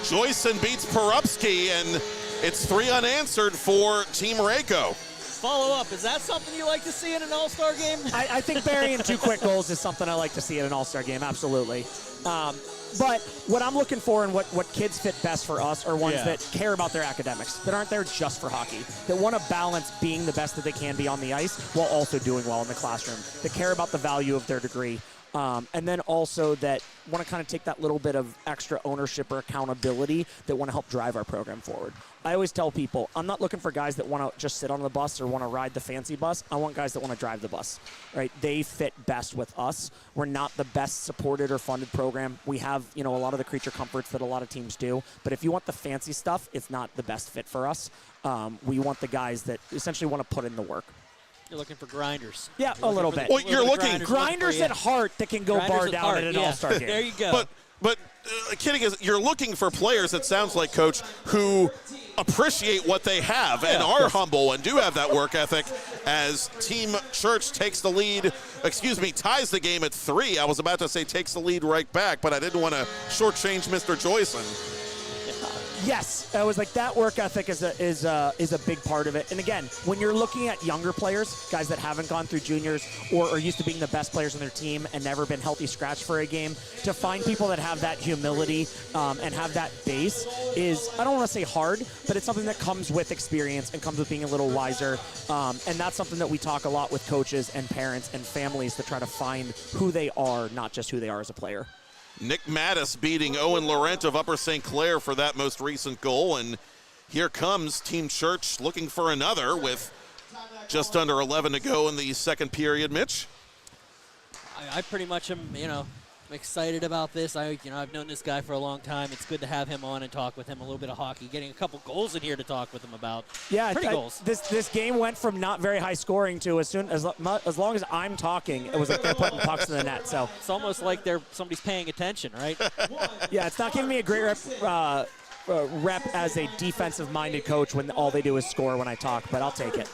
Joyson beats Porupski, and it's 3 unanswered for Team Rayco. Follow-up, is that something you like to see in an all-star game? I think burying 2 quick goals is something I like to see in an all-star game, absolutely. But what I'm looking for and what kids fit best for us are ones that care about their academics, that aren't there just for hockey, that want to balance being the best that they can be on the ice while also doing well in the classroom, that care about the value of their degree. And then also that want to kind of take that little bit of extra ownership or accountability that want to help drive our program forward. I always tell people, I'm not looking for guys that want to just sit on the bus or want to ride the fancy bus. I want guys that want to drive the bus, right? They fit best with us. We're not the best supported or funded program. We have, a lot of the creature comforts that a lot of teams do. But if you want the fancy stuff, it's not the best fit for us. We want the guys that essentially want to put in the work. You're looking for grinders. Yeah, a little bit. Well, you're looking grinders at heart that can go bar down at an all-star game. There you go. But kidding is, you're looking for players, it sounds like, Coach, who appreciate what they have and are humble and do have that work ethic as Team Church ties the game at 3. I was about to say takes the lead right back, but I didn't want to shortchange Mr. Joyson. Yes, I was like, that work ethic is a big part of it. And again, when you're looking at younger players, guys that haven't gone through juniors or are used to being the best players on their team and never been healthy scratch for a game, to find people that have that humility and have that base is, I don't want to say hard, but it's something that comes with experience and comes with being a little wiser. And that's something that we talk a lot with coaches and parents and families to try to find who they are, not just who they are as a player. Nick Mattis beating Owen Laurent of Upper St. Clair for that most recent goal. And here comes Team Church looking for another with just under 11 to go in the second period. Mitch? I pretty much am, I'm excited about this. I've known this guy for a long time. It's good to have him on and talk with him a little bit of hockey, getting a couple goals in here to talk with him about. Yeah, pretty goals. This game went from not very high scoring to as long as I'm talking, it was like they're putting pucks in the net. So it's almost like somebody's paying attention, right? Yeah, it's not giving me a great rep as a defensive-minded coach when all they do is score when I talk, but I'll take it.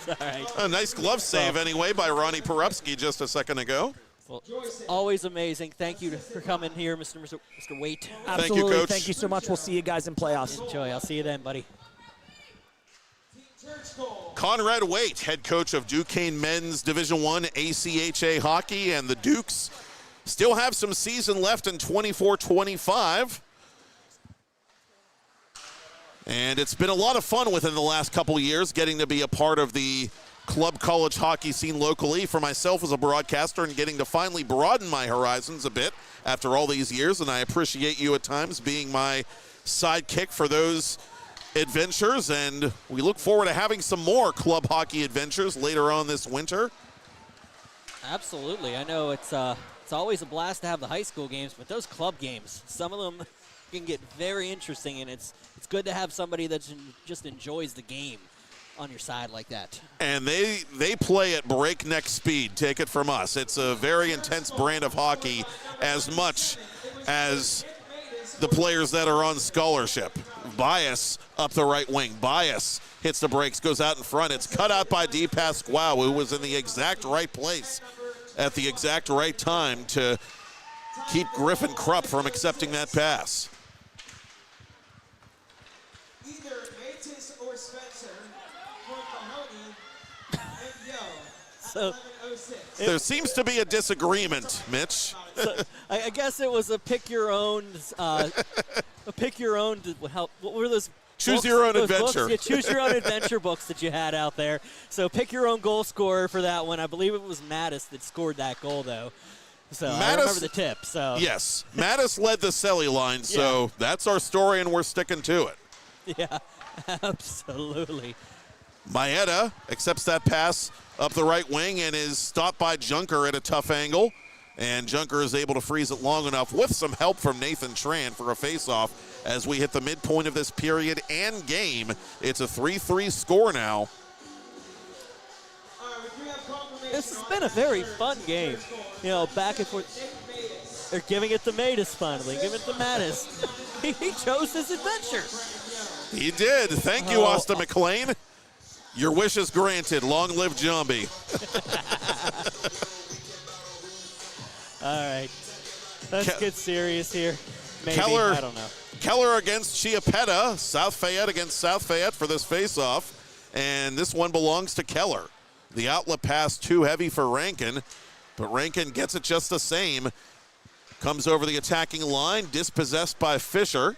All right. A nice glove save anyway by Ronnie Porupski just a second ago. Well, it's always amazing. Thank you for coming here, Mr. Waite. Absolutely. Coach. Thank you so much. We'll see you guys in playoffs. Enjoy. I'll see you then, buddy. Conrad Waite, head coach of Duquesne men's Division I ACHA hockey, and the Dukes still have some season left in 24-25. And it's been a lot of fun within the last couple years getting to be a part of the club college hockey scene locally for myself as a broadcaster, and getting to finally broaden my horizons a bit after all these years. And I appreciate you at times being my sidekick for those adventures, and we look forward to having some more club hockey adventures later on this winter. Absolutely. I know it's always a blast to have the high school games, but those club games, some of them can get very interesting, and it's good to have somebody that just enjoys the game on your side like that. And they play at breakneck speed, take it from us. It's a very intense brand of hockey, as much as the players that are on scholarship. Bias up the right wing. Bias hits the brakes, goes out in front. It's cut out by D. Pasquale, who was in the exact right place at the exact right time to keep Griffin Krupp from accepting that pass. Either Matis or Spencer for Mahoney and Yo at So 11:06. There seems to be a disagreement, Mitch. So I guess it was a pick your own. What were those? Choose books? your own Those adventure. Books? Yeah, choose your own adventure books that you had out there. So pick your own goal scorer for that one. I believe it was Mattis that scored that goal, though. So I remember the tip. So Yes, Mattis led the Selly line, so that's our story, and we're sticking to it. yeah, absolutely. Maeda accepts that pass up the right wing and is stopped by Junker at a tough angle. And Junker is able to freeze it long enough with some help from Nathan Tran for a faceoff as we hit the midpoint of this period and game. It's a 3-3 score now. This has been a very fun game. You know, back and forth. They're giving it to Matis finally. Giving it to Mattis. He chose his adventure. He did. Thank you, Austin McLean. Your wish is granted. Long live Jambi. All right. Let's get serious here. Maybe. Keller, I don't know. Keller against Chiappetta. South Fayette against South Fayette for this faceoff. And this one belongs to Keller. The outlet pass too heavy for Rankin, but Rankin gets it just the same. Comes over the attacking line, dispossessed by Fisher.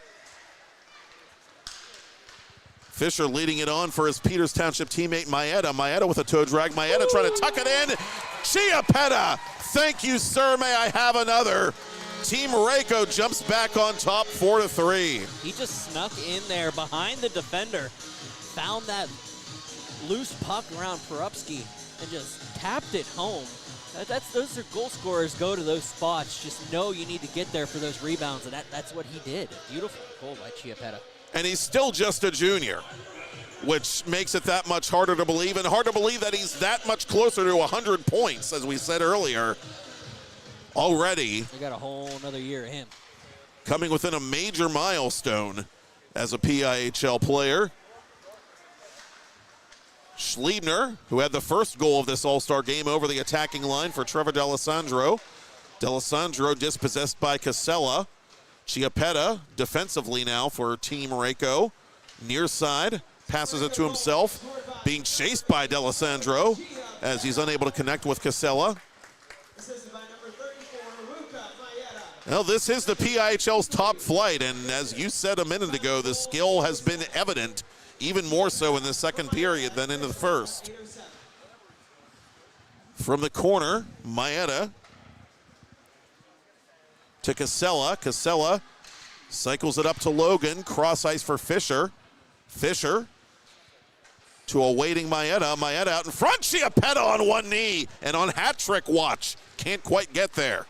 Fisher leading it on for his Peters Township teammate Maeda. Maeda with a toe drag. Maeda trying to tuck it in. Chiappetta, thank you, sir. May I have another? Team Rayco jumps back on top 4-3. He just snuck in there behind the defender, found that loose puck around Perupski, and just tapped it home. Those are goal scorers go to those spots. Just know you need to get there for those rebounds, and that's what he did. Beautiful goal by Chiappetta. And he's still just a junior, which makes it that much harder to believe, and hard to believe that he's that much closer to 100 points, as we said earlier. Already They got a whole another year of him. coming within a major milestone as a PIHL player. Schliebner, who had the first goal of this All-Star game over the attacking line for Trevor D'Alessandro. D'Alessandro dispossessed by Casella. Chiappetta defensively now for Team Rayco. Near side, passes it to himself. Being chased by D'Alessandro as he's unable to connect with Casella. Assisted by number 34, Ruka Maeda. Well, this is the PIHL's top flight, and as you said a minute ago, the skill has been evident, even more so in the second period than in the first. From the corner, Maeda to Casella. Casella cycles it up to Logan. Cross ice for Fisher. Fisher to a waiting Maeda. Maeda out in front. Chiappetta on one knee and on hat trick watch. Can't quite get there.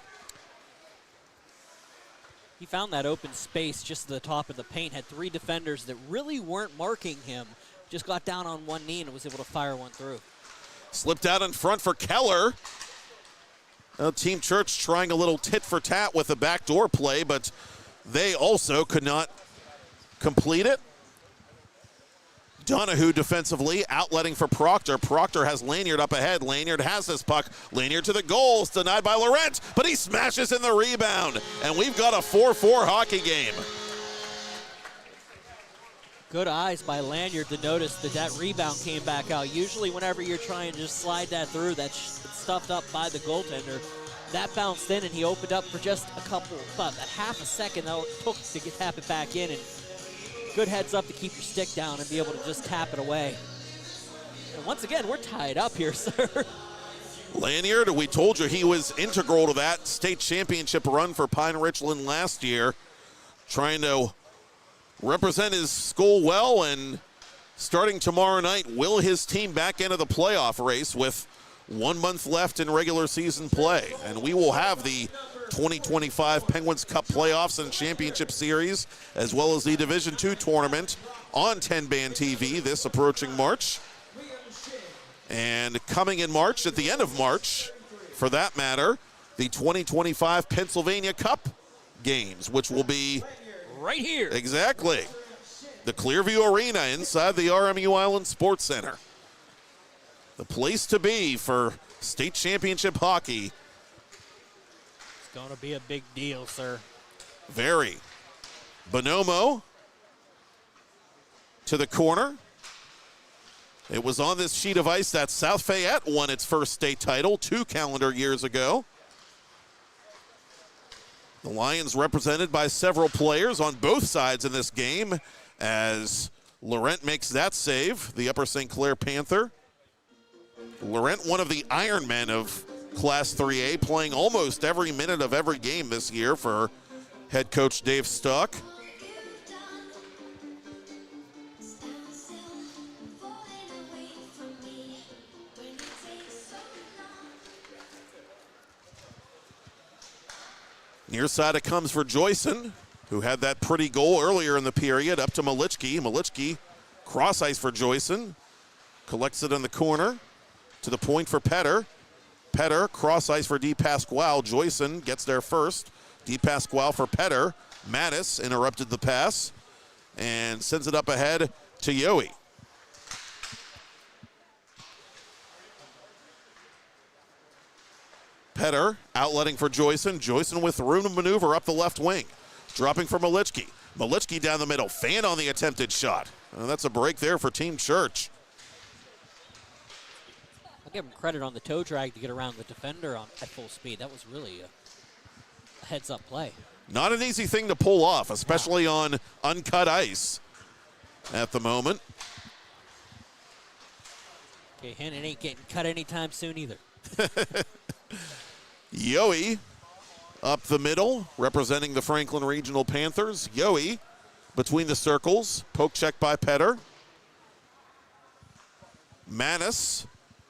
He found that open space just at the top of the paint, had three defenders that really weren't marking him. Just got down on one knee and was able to fire one through. Slipped out in front for Keller. Well, Team Church trying a little tit for tat with the backdoor play, but they also could not complete it. Donahue defensively, outletting for Proctor. Proctor has Lanyard up ahead. Lanyard has this puck. Lanyard to the goal. It's denied by Laurent, but he smashes in the rebound. And we've got a 4-4 hockey game. Good eyes by Lanyard to notice that rebound came back out. Usually whenever you're trying to just slide that through, that's stuffed up by the goaltender. That bounced in, and he opened up for just about a half a second that it took to tap it back in. And good heads up to keep your stick down and be able to just tap it away. And once again, we're tied up here, sir. Lanyard, we told you he was integral to that state championship run for Pine Richland last year, trying to represent his school well, and starting tomorrow night, will his team back into the playoff race with 1 month left in regular season play. And we will have the 2025 Penguins Cup playoffs and championship series, as well as the Division II tournament on 10-band TV this approaching March. And coming in March, at the end of March, for that matter, the 2025 Pennsylvania Cup games, which will be right here. Exactly. The Clearview Arena inside the RMU Island Sports Center. The place to be for state championship hockey. It's going to be a big deal, sir. Very. Bonomo to the corner. It was on this sheet of ice that South Fayette won its first state title 2 calendar years ago. The Lions represented by several players on both sides in this game as Laurent makes that save, the Upper St. Clair Panther. Laurent, one of the Iron Men of Class 3A, playing almost every minute of every game this year for head coach Dave Stock. Near side it comes for Joyson, who had that pretty goal earlier in the period, up to Malichki. Malichki, cross ice for Joyson, collects it in the corner, to the point for Petter. Petter, cross ice for DePasquale. Joyson gets there first. DePasquale for Petter. Mattis interrupted the pass and sends it up ahead to Yohe. Petter outletting for Joyson. Joyson with room to maneuver up the left wing. Dropping for Malichki. Malichki down the middle. Fan on the attempted shot. That's a break there for Team Church. I'll give him credit on the toe drag to get around the defender at full speed. That was really a heads-up play. Not an easy thing to pull off, especially on uncut ice at the moment. Okay, Hannon ain't getting cut anytime soon either. Yohe up the middle, representing the Franklin Regional Panthers. Yohe between the circles, poke check by Petter. Mattis,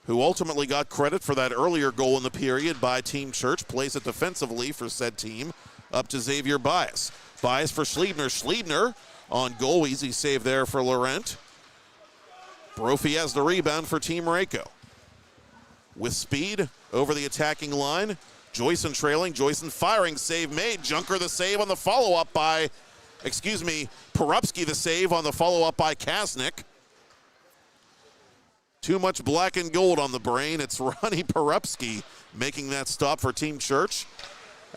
who ultimately got credit for that earlier goal in the period by Team Church, plays it defensively for said team, up to Xavier Bias. Bias for Schliebner. Schliebner on goal, easy save there for Laurent. Brophy has the rebound for Team Rayco. With speed over the attacking line, Joyson trailing, Joyson firing, save made. Junker the save on the follow-up by, Porupski the save on the follow-up by Kasnick. Too much black and gold on the brain. It's Ronnie Porupski making that stop for Team Church.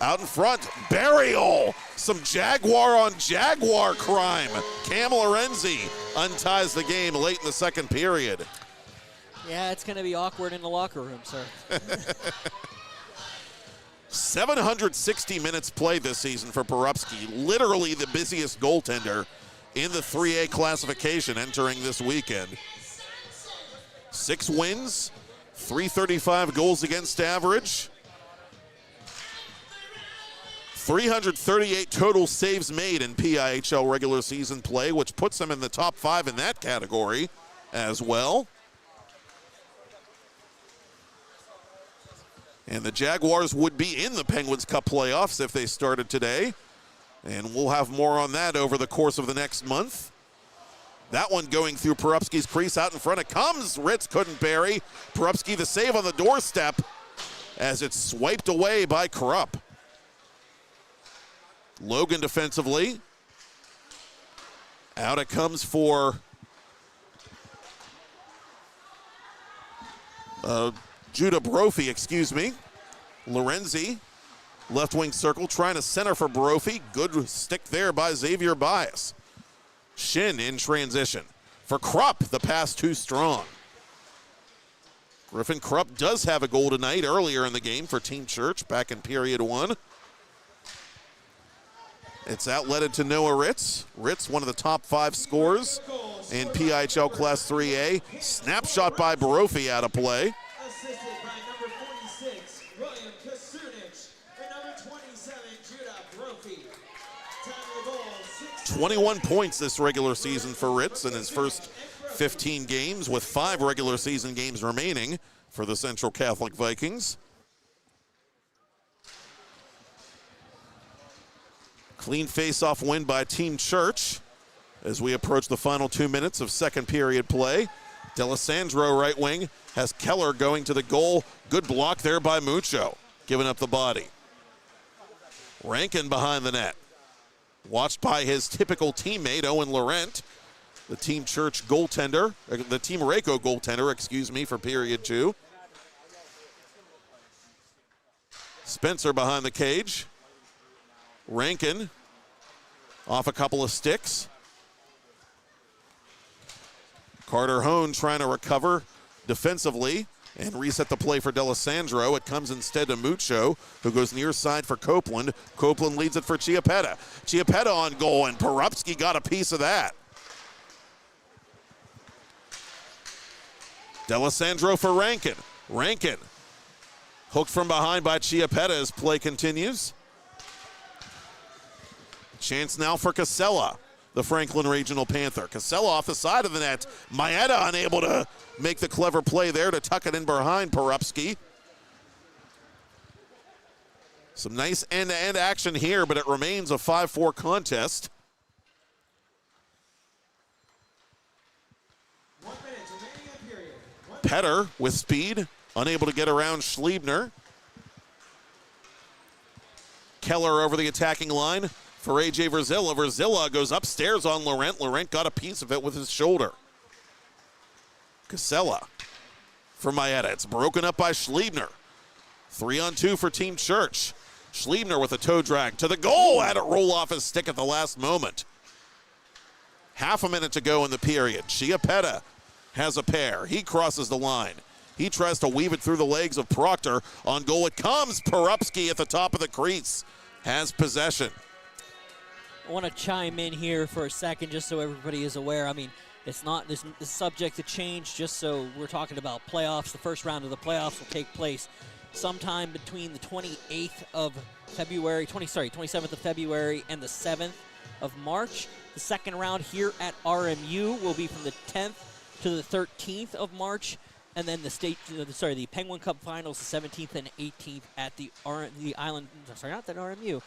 Out in front, burial. Some Jaguar on Jaguar crime. Cam Lorenzi unties the game late in the second period. Yeah, it's going to be awkward in the locker room, sir. 760 minutes played this season for Porupski. Literally the busiest goaltender in the 3A classification entering this weekend. 6 wins, 335 goals against average, 338 total saves made in PIHL regular season play, which puts him in the top 5 in that category as well. And the Jaguars would be in the Penguins Cup playoffs if they started today. And we'll have more on that over the course of the next month. That one going through Porupski's crease. Out in front it comes. Ritz couldn't bury. Porupski the save on the doorstep as it's swiped away by Krupp. Logan defensively. Out it comes for Judah Brophy, excuse me. Lorenzi, left wing circle, trying to center for Brophy. Good stick there by Xavier Bias. Shin in transition. For Krupp, the pass too strong. Griffin Krupp does have a goal tonight earlier in the game for Team Church back in period 1. It's outletted to Noah Ritz. Ritz, one of the top 5 scorers in PIHL Class 3A. Snapshot by Brophy out of play. Assisted by number 46, William Kasunich, and number 27, Judah Brophy. Time of the goal, 21 points this regular season for Ritz in his first 15 games, with 5 regular season games remaining for the Central Catholic Vikings. Clean face-off win by Team Church as we approach the final 2 minutes of second period play. D'Alessandro, right wing, has Keller going to the goal. Good block there by Mucho, giving up the body. Rankin behind the net. Watched by his typical teammate, Owen Laurent, the Team Church goaltender, the Team Rayco goaltender, excuse me, for period 2. Spencer behind the cage. Rankin off a couple of sticks. Carter Hone trying to recover defensively and reset the play for D'Alessandro. It comes instead to Mucho, who goes near side for Copeland. Copeland leads it for Chiappetta. Chiappetta on goal, and Porupski got a piece of that. D'Alessandro for Rankin. Rankin hooked from behind by Chiappetta as play continues. Chance now for Casella, the Franklin Regional Panther. Casella off the side of the net. Maeda unable to make the clever play there to tuck it in behind Porupski. Some nice end-to-end action here, but it remains a 5-4 contest. 1 minute remaining in period. Petter with speed, unable to get around Schliebner. Keller over the attacking line for A.J. Verzilla. Verzilla goes upstairs on Laurent. Laurent got a piece of it with his shoulder. Casella for Maeda. It's broken up by Schliebner. 3-on-2 for Team Church. Schliebner with a toe drag to the goal. Had it roll off his stick at the last moment. Half a minute to go in the period. Chiappetta has a pair. He crosses the line. He tries to weave it through the legs of Proctor. On goal it comes. Porupski at the top of the crease has possession. I want to chime in here for a second just so everybody is aware. I mean, it's not this is subject to change, just so we're talking about playoffs. The first round of the playoffs will take place sometime between the 27th of February and the 7th of March. The second round here at RMU will be from the 10th to the 13th of March. And then the Penguin Cup Finals, the 17th and 18th at the Island, sorry, not that RMU.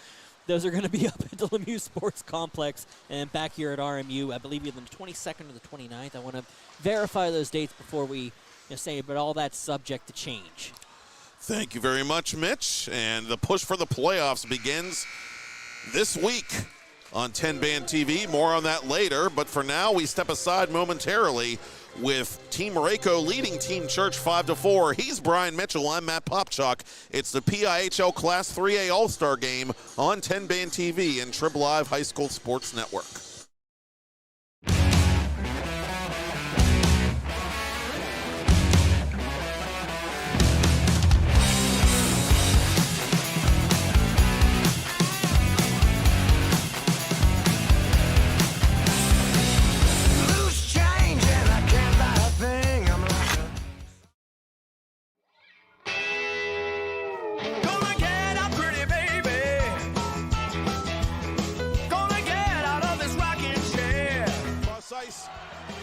Those are going to be up at the Lemieux Sports Complex and back here at RMU, I believe either the 22nd or the 29th. I want to verify those dates before we say it, but all that's subject to change. Thank you very much, Mitch. And the push for the playoffs begins this week on 10 Band TV. More on that later, but for now we step aside momentarily with Team Rayco leading Team Church 5-4. He's Brian Mitchell. I'm Matt Popchak. It's the PIHL Class 3A All-Star Game on 10 Band TV and Trib Live High School Sports Network.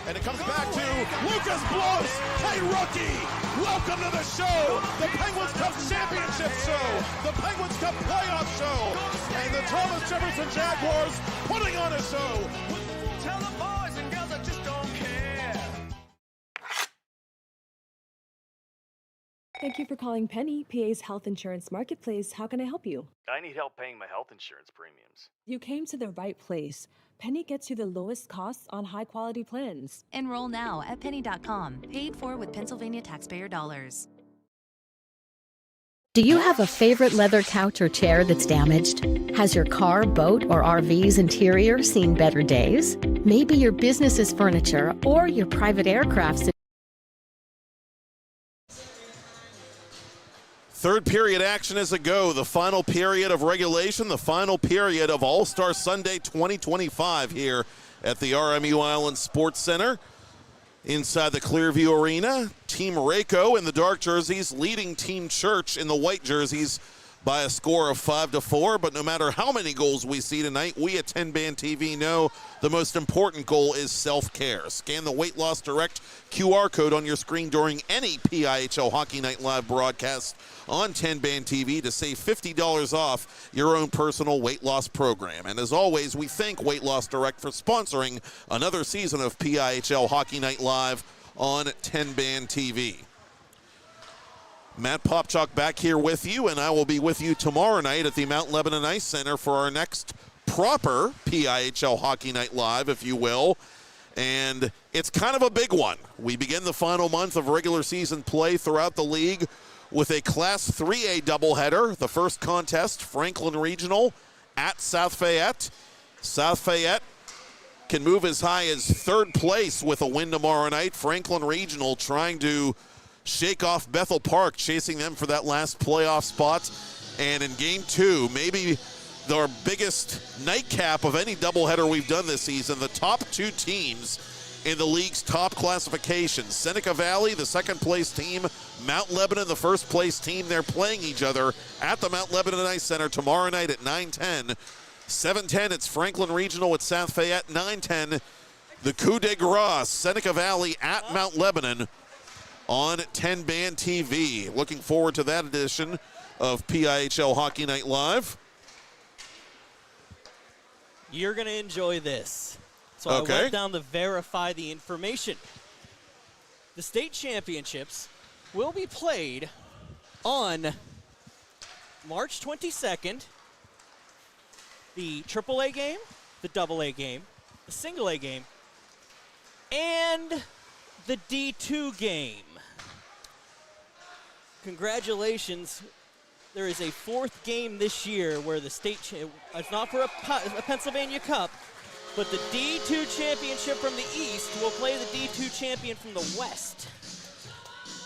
And it comes back to Lucas Blows. Hey, rookie, welcome to the show, the Penguins Cup Championship show, the Penguins Cup Playoff show, and the Thomas Jefferson Jaguars putting on a show. Tell the boys and girls I just don't care. Thank you for calling Penny, PA's health insurance marketplace. How can I help you? I need help paying my health insurance premiums. You came to the right place. Penny gets you the lowest costs on high-quality plans. Enroll now at penny.com. Paid for with Pennsylvania taxpayer dollars. Do you have a favorite leather couch or chair that's damaged? Has your car, boat, or RV's interior seen better days? Maybe your business's furniture or your private aircraft's. Third period action is a go. The final period of regulation, the final period of All-Star Sunday 2025 here at the RMU Island Sports Center. Inside the Clearview Arena, Team Rayco in the dark jerseys leading Team Church in the white jerseys by a score of 5-4. But no matter how many goals we see tonight, we at 10 Band TV know the most important goal is self-care. Scan the Weight Loss Direct QR code on your screen during any PIHL Hockey Night Live broadcast on 10 Band TV to save $50 off your own personal weight loss program. And as always, we thank Weight Loss Direct for sponsoring another season of PIHL Hockey Night Live on 10 Band TV. Matt Popchak back here with you, and I will be with you tomorrow night at the Mount Lebanon Ice Center for our next proper PIHL Hockey Night Live, if you will. And it's kind of a big one. We begin the final month of regular season play throughout the league with a Class 3A doubleheader. The first contest, Franklin Regional at South Fayette. South Fayette can move as high as third place with a win tomorrow night. Franklin Regional trying to shake off Bethel Park, chasing them for that last playoff spot. And in game two, maybe our biggest nightcap of any doubleheader we've done this season, the top two teams in the league's top classification. Seneca Valley, the second place team, Mount Lebanon, the first place team. They're playing each other at the Mount Lebanon Ice Center tomorrow night at 9:10. 7:10, it's Franklin Regional at South Fayette. 9:10, the Coup de Grace, Seneca Valley at Mount Lebanon on 10 Band TV. Looking forward to that edition of PIHL Hockey Night Live. You're going to enjoy this. So Okay. I went down to verify the information. The state championships will be played on March 22nd. The AAA game, the AA game, the single A game, and the D2 game. Congratulations. There is a fourth game this year where the state, it's not for a Pennsylvania Cup, but the D2 championship from the East will play the D2 champion from the West.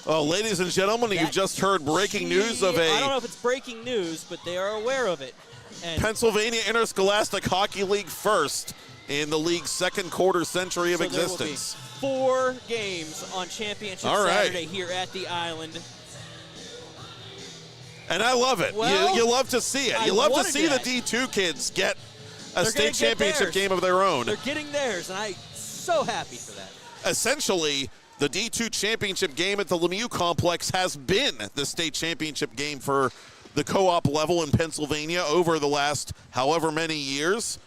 Oh, ladies and gentlemen, you've just heard breaking news of I don't know a if it's breaking news, but they are aware of it. And Pennsylvania Interscholastic Hockey League first in the league's second quarter century of so there existence. will be 4 games on championship All right. Saturday here at the Island. And I love it. Well, you love to see it. I You love to wanted see that. the D2 kids get a They're state gonna get championship theirs. game of their own. They're getting theirs, and I'm so happy for that. Essentially, the D2 championship game at the Lemieux Complex has been the state championship game for the co-op level in Pennsylvania over the last however many years.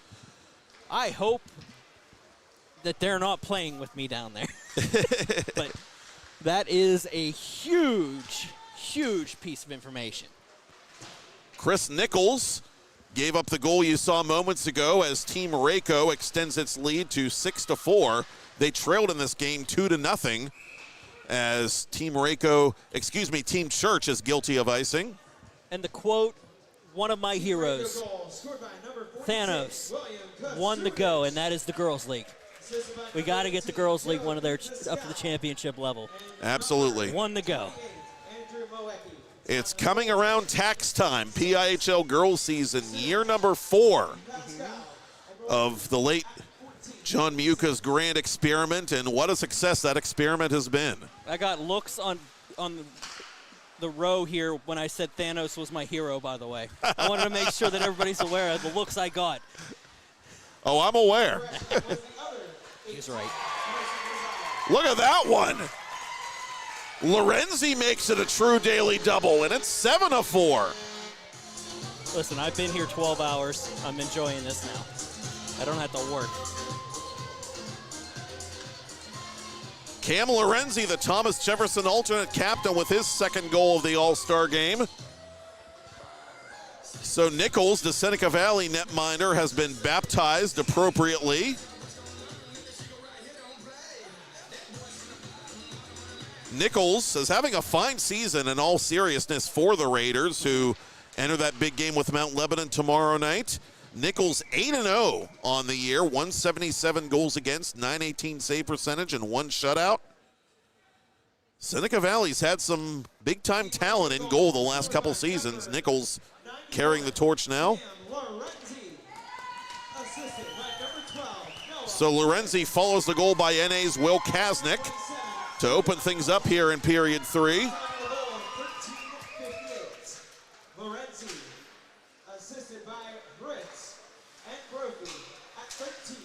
I hope that they're not playing with me down there. But that is a huge, huge piece of information. Chris Nichols gave up the goal you saw moments ago as Team Rayco extends its lead to 6-4. They trailed in this game 2-0 as Team Church is guilty of icing. And the quote, one of my heroes, Thanos, won the go, and that is the Girls League. We got to get the Girls League up to the championship level. Absolutely. One to go. It's coming around tax time. PIHL girls season, year number 4 of the late John Muca's grand experiment, and what a success that experiment has been. I got looks on the row here when I said Thanos was my hero, by the way. I wanted to make sure that everybody's aware of the looks I got. Oh, I'm aware. He's right. Look at that one. Lorenzi makes it a true daily double, and it's 7-4. Listen, I've been here 12 hours. I'm enjoying this now. I don't have to work. Cam Lorenzi, the Thomas Jefferson alternate captain, with his second goal of the All-Star game. So Nichols, the Seneca Valley netminder, has been baptized appropriately. Nichols is having a fine season in all seriousness for the Raiders, who enter that big game with Mount Lebanon tomorrow night. Nichols 8-0 on the year, 177 goals against, 918 save percentage, and 1 shutout. Seneca Valley's had some big-time talent in goal the last couple seasons. Nichols carrying the torch now. So Lorenzi follows the goal by NA's Will Kasnick to open things up here in period 3.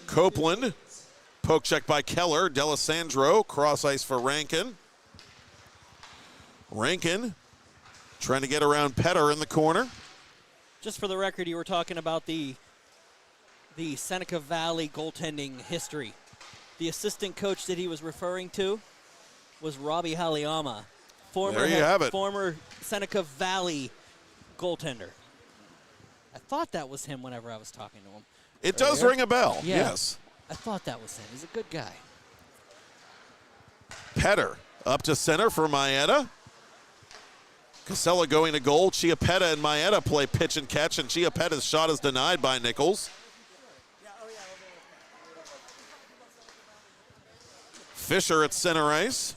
Copeland, poke check by Keller. D'Alessandro, cross ice for Rankin. Rankin trying to get around Petter in the corner. Just for the record, you were talking about the Seneca Valley goaltending history. The assistant coach that he was referring to was Robbie Haliyama, former Seneca Valley goaltender. I thought that was him whenever I was talking to him. It does ring a bell, Yeah, yes. I thought that was him. He's a good guy. Petter up to center for Maeda. Casella going to goal. Chiappetta and Maeda play pitch and catch, and Chiappetta's shot is denied by Nichols. Fisher at center ice.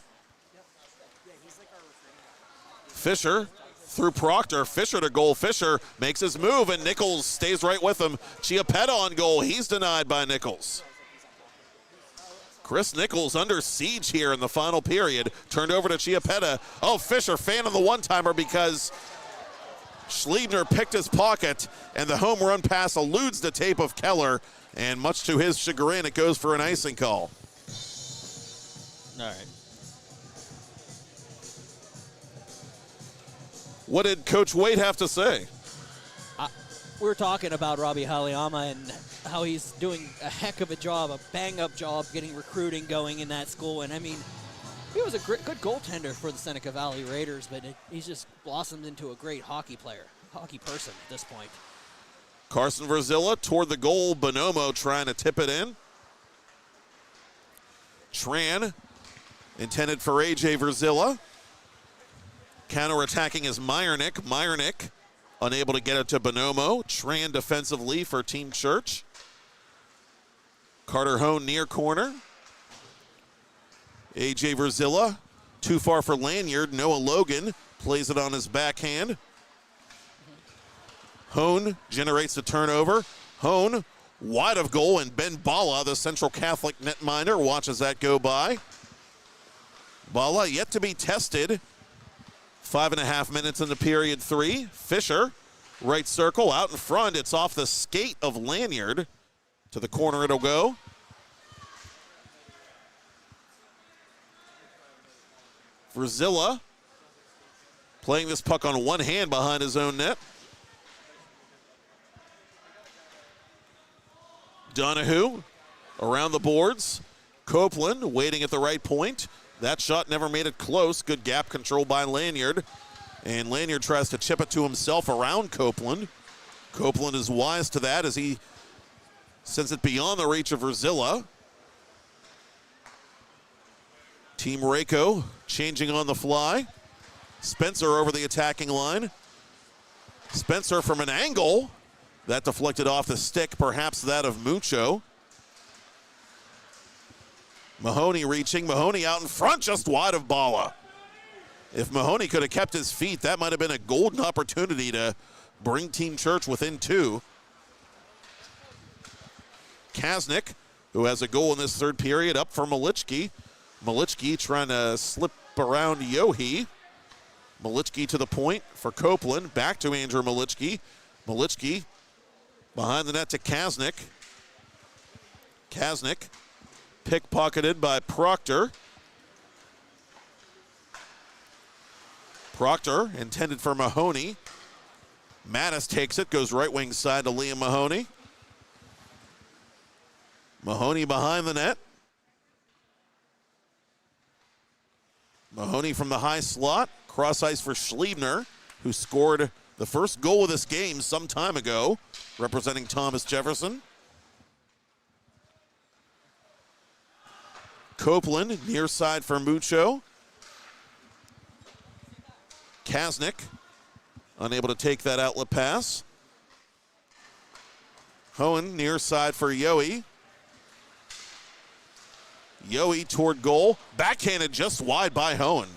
Fisher through Proctor. Fisher to goal. Fisher makes his move, and Nichols stays right with him. Chiappetta on goal. He's denied by Nichols. Chris Nichols under siege here in the final period. Turned over to Chiappetta. Oh, Fisher, fan of the one-timer because Schliebner picked his pocket, and the home run pass eludes the tape of Keller, and much to his chagrin, it goes for an icing call. All right. What did Coach Wade have to say? We're talking about Robbie Haliyama and how he's doing a heck of a job, a bang-up job getting recruiting going in that school. And, I mean, he was a good goaltender for the Seneca Valley Raiders, but he's just blossomed into a great hockey person at this point. Carson Verzilla toward the goal. Bonomo trying to tip it in. Tran intended for A.J. Verzilla. Counter-attacking is Meyernick. Meyernick unable to get it to Bonomo. Tran defensively for Team Church. Carter Hone near corner. A.J. Verzilla too far for Lanyard. Noah Logan plays it on his backhand. Hone generates the turnover. Hone wide of goal, and Ben Bala, the Central Catholic netminder, watches that go by. Bala yet to be tested. 5.5 minutes into period 3. Fisher, right circle, out in front. It's off the skate of Lanyard. To the corner it'll go. Verzilla playing this puck on one hand behind his own net. Donahue around the boards. Copeland waiting at the right point. That shot never made it close. Good gap control by Lanyard. And Lanyard tries to chip it to himself around Copeland. Copeland is wise to that as he sends it beyond the reach of Verzilla. Team Rayco changing on the fly. Spencer over the attacking line. Spencer from an angle. That deflected off the stick, perhaps that of Mucho. Mahoney reaching. Mahoney out in front, just wide of Bala. If Mahoney could have kept his feet, that might have been a golden opportunity to bring Team Church within 2. Kasnick, who has a goal in this third period, up for Malichki. Malichki trying to slip around Yohe. Malichki to the point for Copeland. Back to Andrew Malichki. Malichki behind the net to Kasnick. Kasnick pickpocketed by Proctor. Proctor intended for Mahoney. Mattis takes it, goes right wing side to Liam Mahoney. Mahoney behind the net. Mahoney from the high slot. Cross ice for Schliebner, who scored the first goal of this game some time ago, representing Thomas Jefferson. Copeland, near side for Mucho. Kasnick unable to take that outlet pass. Hohen near side for Yohe. Yohe toward goal. Backhanded just wide by Hohen.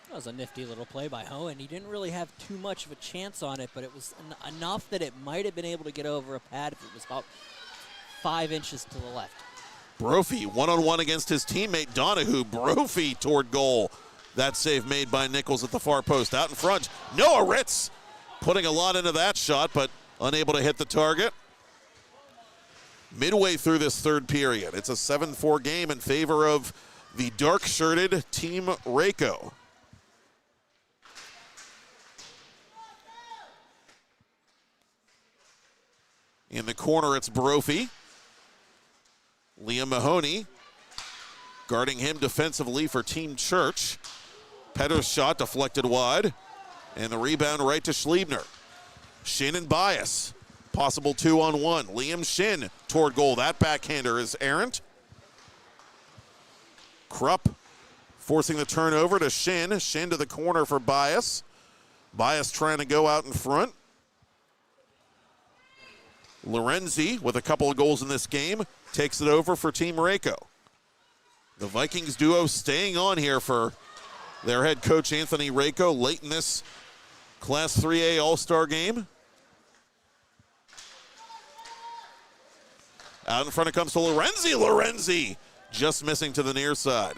That was a nifty little play by Hohen. He didn't really have too much of a chance on it, but it was enough that it might have been able to get over a pad if it was about 5 inches to the left. Brophy one-on-one against his teammate Donahue. Brophy toward goal. That save made by Nichols at the far post. Out in front, Noah Ritz putting a lot into that shot, but unable to hit the target. Midway through this third period, it's a 7-4 game in favor of the dark-shirted Team Rayco. In the corner, it's Brophy. Liam Mahoney guarding him defensively for Team Church. Petter's shot deflected wide. And the rebound right to Schliebner. Shin and Bias. Possible 2-on-1. Liam Shin toward goal. That backhander is errant. Krupp forcing the turnover to Shin. Shin to the corner for Bias. Bias trying to go out in front. Lorenzi, with a couple of goals in this game, takes it over for Team Rayco. The Vikings duo staying on here for their head coach Anthony Rayco late in this Class 3A All-Star game. Out in front it comes to Lorenzi. Lorenzi just missing to the near side.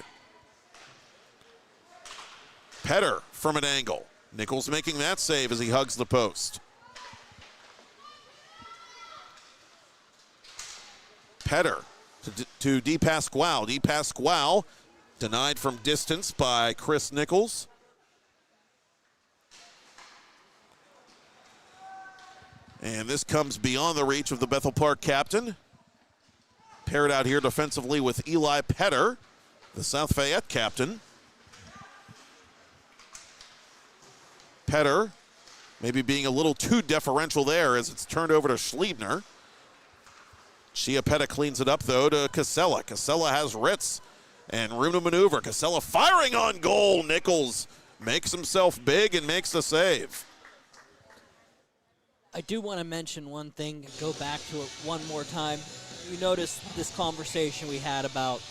Petter from an angle. Nichols making that save as he hugs the post. Petter to Di Pasquale. Di Pasquale denied from distance by Chris Nichols. And this comes beyond the reach of the Bethel Park captain. Paired out here defensively with Eli Petter, the South Fayette captain. Petter maybe being a little too deferential there as it's turned over to Schliebner. Chiapetta cleans it up, though, to Casella. Casella has Ritz and room to maneuver. Casella firing on goal. Nichols makes himself big and makes the save. I do want to mention one thing, go back to it one more time. You notice this conversation we had about,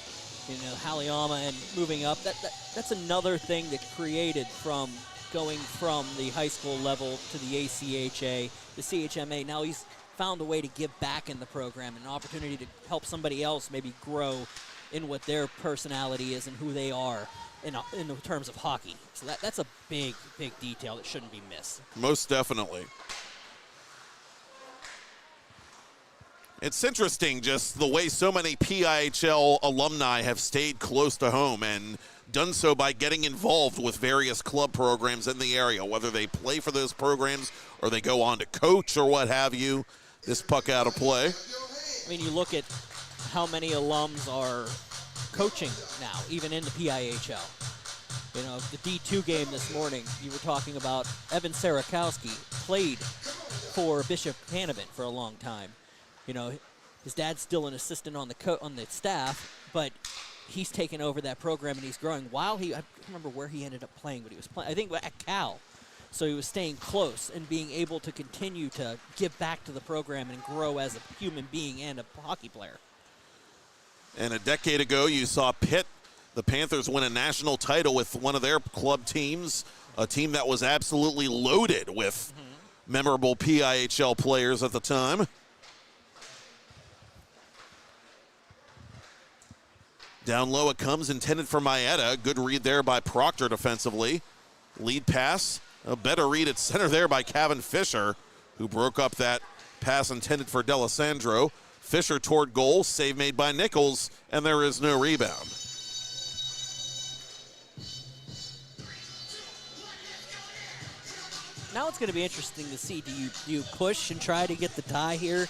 Haliama and moving up. That's another thing that created from going from the high school level to the ACHA, the CHMA. Now he's found a way to give back in the program, an opportunity to help somebody else maybe grow in what their personality is and who they are in terms of hockey. So that's a big, big detail that shouldn't be missed. Most definitely. It's interesting just the way so many PIHL alumni have stayed close to home and done so by getting involved with various club programs in the area, whether they play for those programs or they go on to coach or what have you. This puck out of play. I mean, you look at how many alums are coaching now, even in the PIHL. The D2 game this morning, you were talking about Evan Sarakowski played for Bishop Hannibin for a long time. His dad's still an assistant on the staff, but he's taken over that program and he's growing. I don't remember where he ended up playing, but he was playing, I think, at Cal. So he was staying close and being able to continue to give back to the program and grow as a human being and a hockey player. And a decade ago, you saw Pitt, the Panthers, win a national title with one of their club teams, a team that was absolutely loaded with memorable PIHL players at the time. Down low it comes, intended for Maeda. Good read there by Proctor defensively. Lead pass. A better read at center there by Kevin Fisher, who broke up that pass intended for D'Alessandro. Fisher toward goal, save made by Nichols, and there is no rebound. Now it's going to be interesting to see, do you push and try to get the tie here,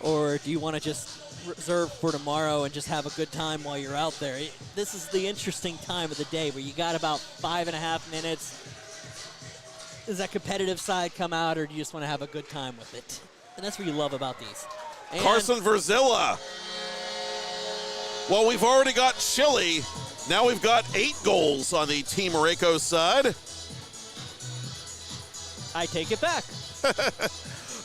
or do you want to just reserve for tomorrow and just have a good time while you're out there? This is the interesting time of the day where you got about 5.5 minutes. Does that competitive side come out, or do you just want to have a good time with it? And that's what you love about these. And Carson Verzilla Well, we've already got Chile. Now we've got 8 goals on the Team Reiko side. I take it back.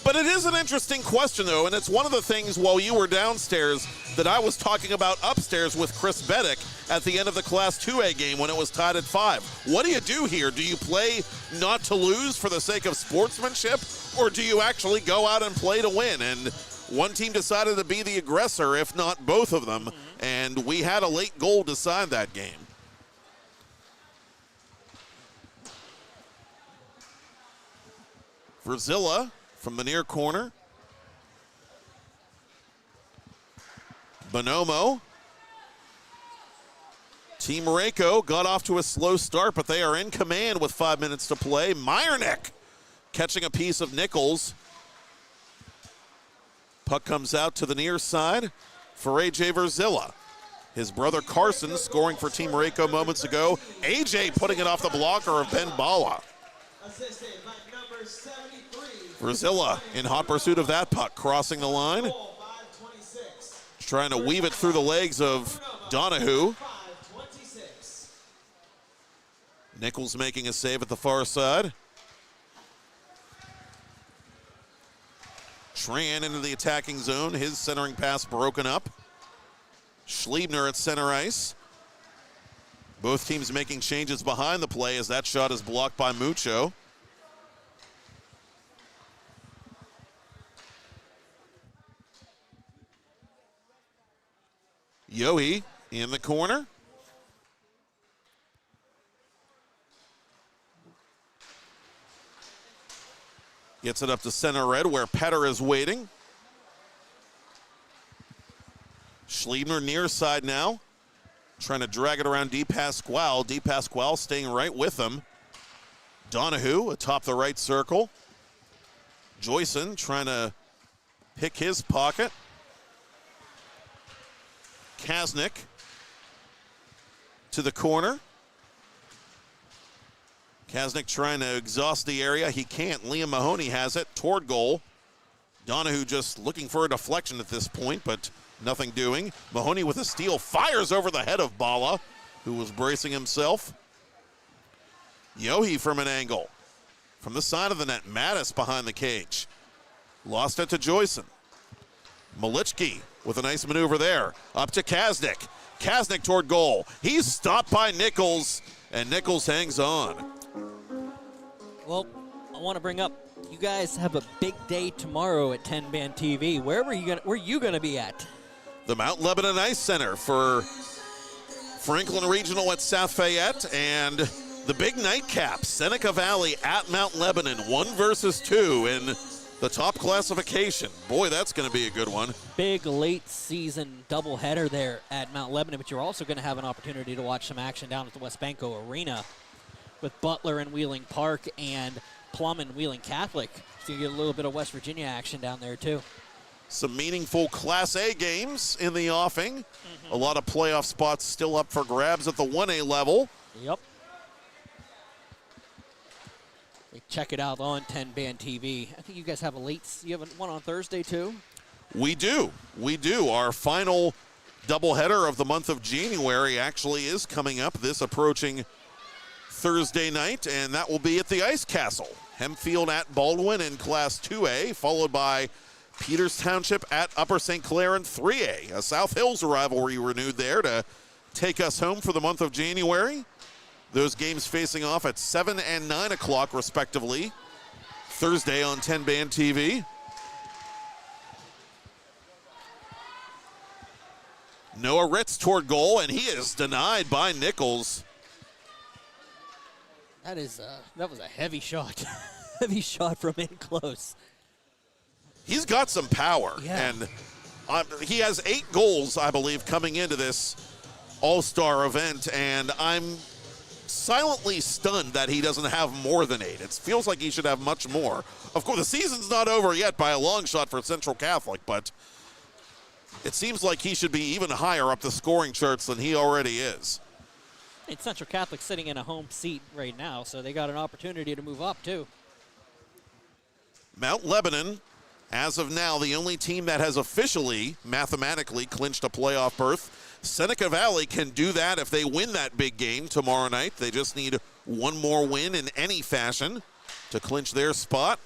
But it is an interesting question, though, and it's one of the things while you were downstairs that I was talking about upstairs with Chris Beddick at the end of the Class 2A game when it was tied at 5. What do you do here? Do you play not to lose for the sake of sportsmanship, or do you actually go out and play to win? And one team decided to be the aggressor, if not both of them, and we had a late goal decide that game. Verzilla from the near corner. Bonomo. Team Reiko got off to a slow start, but they are in command with 5 minutes to play. Meyernick catching a piece of Nichols. Puck comes out to the near side for AJ Verzilla. His brother Carson scoring for Team Reiko moments ago. AJ putting it off the blocker of Ben Bala. Assisted by number 73. Verzilla in hot pursuit of that puck, crossing the line. Goal, 526. Trying to weave it through the legs of Donahue. 526. Nichols making a save at the far side. Tran into the attacking zone. His centering pass broken up. Schliebner at center ice. Both teams making changes behind the play as that shot is blocked by Mucho. Yohe in the corner. Gets it up to center red where Petter is waiting. Schliebner near side now. Trying to drag it around DePasquale. DePasquale staying right with him. Donahue atop the right circle. Joyson trying to pick his pocket. Kasnick to the corner. Kasnick trying to exhaust the area. He can't. Liam Mahoney has it toward goal. Donahue just looking for a deflection at this point, but nothing doing. Mahoney with a steal fires over the head of Bala, who was bracing himself. Yohe from an angle. From the side of the net, Mattis behind the cage. Lost it to Joyson. Malichki with a nice maneuver there. Up to Kasnick. Kasnick toward goal. He's stopped by Nichols, and Nichols hangs on. Well, I want to bring up, you guys have a big day tomorrow at 10 Band TV. Where are you gonna be at? The Mount Lebanon Ice Center for Franklin Regional at South Fayette, and the big nightcap, Seneca Valley at Mount Lebanon, 1 versus 2 in the top classification. Boy, that's going to be a good one. Big late season doubleheader there at Mount Lebanon, but you're also going to have an opportunity to watch some action down at the West Banco Arena with Butler and Wheeling Park and Plum and Wheeling Catholic. So you get a little bit of West Virginia action down there too. Some meaningful Class A games in the offing. A lot of playoff spots still up for grabs at the 1A level. Yep. Check it out on 10 Band TV. I think you guys have you have one on Thursday too? We do. Our final doubleheader of the month of January actually is coming up this approaching Thursday night, and that will be at the Ice Castle. Hempfield at Baldwin in Class 2A, followed by Peters Township at Upper St. Clair in 3A. A South Hills rivalry renewed there to take us home for the month of January. Those games facing off at 7 and 9 o'clock, respectively, Thursday on 10 Band TV. Noah Ritz toward goal, and he is denied by Nichols. That was a heavy shot. Heavy shot from in close. He's got some power, yeah. And he has 8 goals, I believe, coming into this All-Star event, and I'm silently stunned that he doesn't have more than 8. It feels like he should have much more. Of course, the season's not over yet by a long shot for Central Catholic, but it seems like he should be even higher up the scoring charts than he already is. It's Central Catholic sitting in a home seat right now, so they got an opportunity to move up too. Mount Lebanon, as of now, the only team that has officially, mathematically, clinched a playoff berth. Seneca Valley can do that if they win that big game tomorrow night. They just need one more win in any fashion to clinch their spot.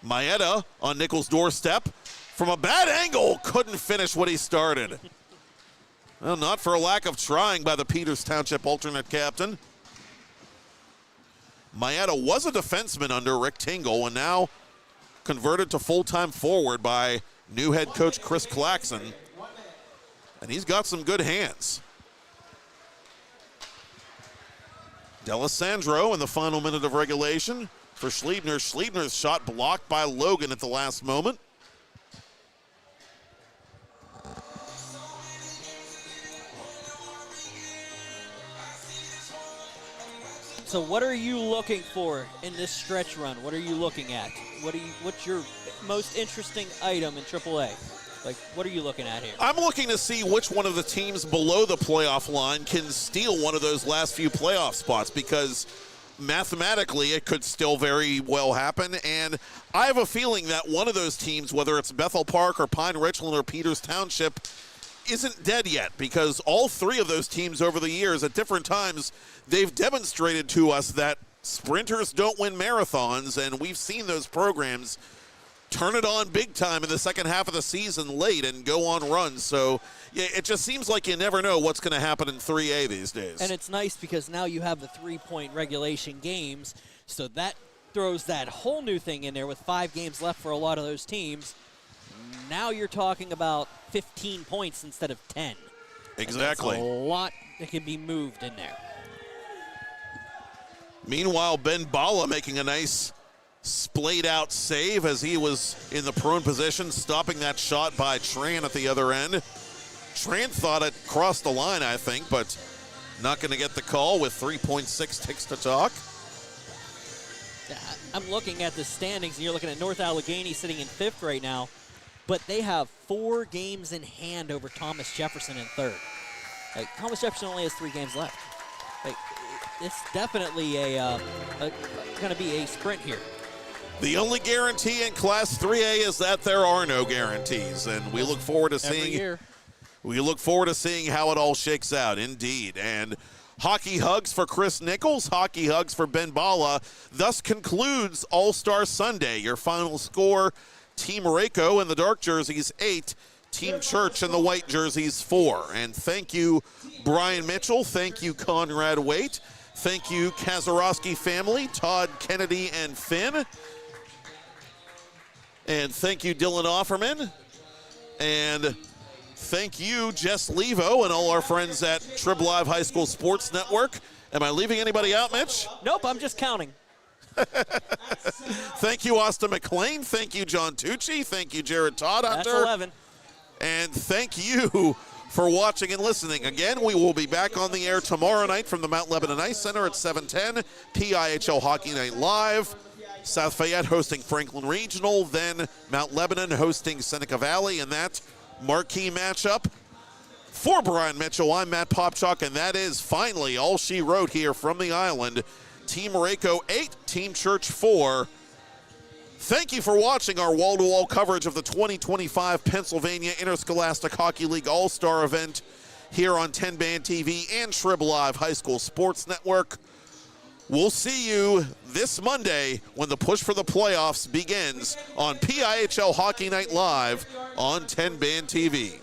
Maeda on Nichols' doorstep. From a bad angle, couldn't finish what he started. Well, not for a lack of trying by the Peters Township alternate captain. Maeda was a defenseman under Rick Tingle and now converted to full-time forward by new head coach Chris Claxon. And he's got some good hands. D'Alessandro in the final minute of regulation for Schliebner. Schliebner's shot blocked by Logan at the last moment. So what are you looking for in this stretch run? What are you looking at? What's your most interesting item in AAA? Like, what are you looking at here? I'm looking to see which one of the teams below the playoff line can steal one of those last few playoff spots, because mathematically it could still very well happen. And I have a feeling that one of those teams, whether it's Bethel Park or Pine Richland or Peters Township, isn't dead yet, because all three of those teams over the years at different times, they've demonstrated to us that sprinters don't win marathons, and we've seen those programs turn it on big time in the second half of the season late and go on runs. So yeah, it just seems like you never know what's going to happen in 3A these days. And it's nice because now you have the 3-point regulation games, so that throws that whole new thing in there with 5 games left for a lot of those teams. Now you're talking about 15 points instead of 10. Exactly. A lot that can be moved in there. Meanwhile, Ben Bala making a nice splayed out save as he was in the prone position, stopping that shot by Tran at the other end. Tran thought it crossed the line, I think, but not going to get the call with 3.6 ticks to talk. I'm looking at the standings, and you're looking at North Allegheny sitting in 5th right now, but they have 4 games in hand over Thomas Jefferson in 3rd. Like, Thomas Jefferson only has 3 games left. Like, it's definitely going to be a sprint here. The only guarantee in Class 3A is that there are no guarantees, and we look forward to seeing. We look forward to seeing how it all shakes out, indeed. And hockey hugs for Chris Nichols, hockey hugs for Ben Bala. Thus concludes All-Star Sunday. Your final score: Team Rako in the dark jerseys 8, Team Church in the white jerseys 4. And thank you, Brian Mitchell. Thank you, Conrad Waite. Thank you, Kazarowski family, Todd, Kennedy, and Finn. And thank you, Dylan Offerman. And thank you, Jess Levo, and all our friends at Trib Live High School Sports Network. Am I leaving anybody out, Mitch? Nope, I'm just counting. Thank you, Austin McLean. Thank you, John Tucci. Thank you, Jared Todd Hunter. That's 11. And thank you for watching and listening. Again, we will be back on the air tomorrow night from the Mount Lebanon Ice Center at 7:10. PIHL Hockey Night Live. South Fayette hosting Franklin Regional, then Mount Lebanon hosting Seneca Valley, and that marquee matchup. For Brian Mitchell, I'm Matt Popchak, and that is finally all she wrote here from the island. Team Rako 8, Team Church 4. Thank you for watching our wall-to-wall coverage of the 2025 Pennsylvania Interscholastic Hockey League All-Star event here on 10 Band TV and Trib Live High School Sports Network. We'll see you this Monday when the push for the playoffs begins on PIHL Hockey Night Live on 10 Band TV.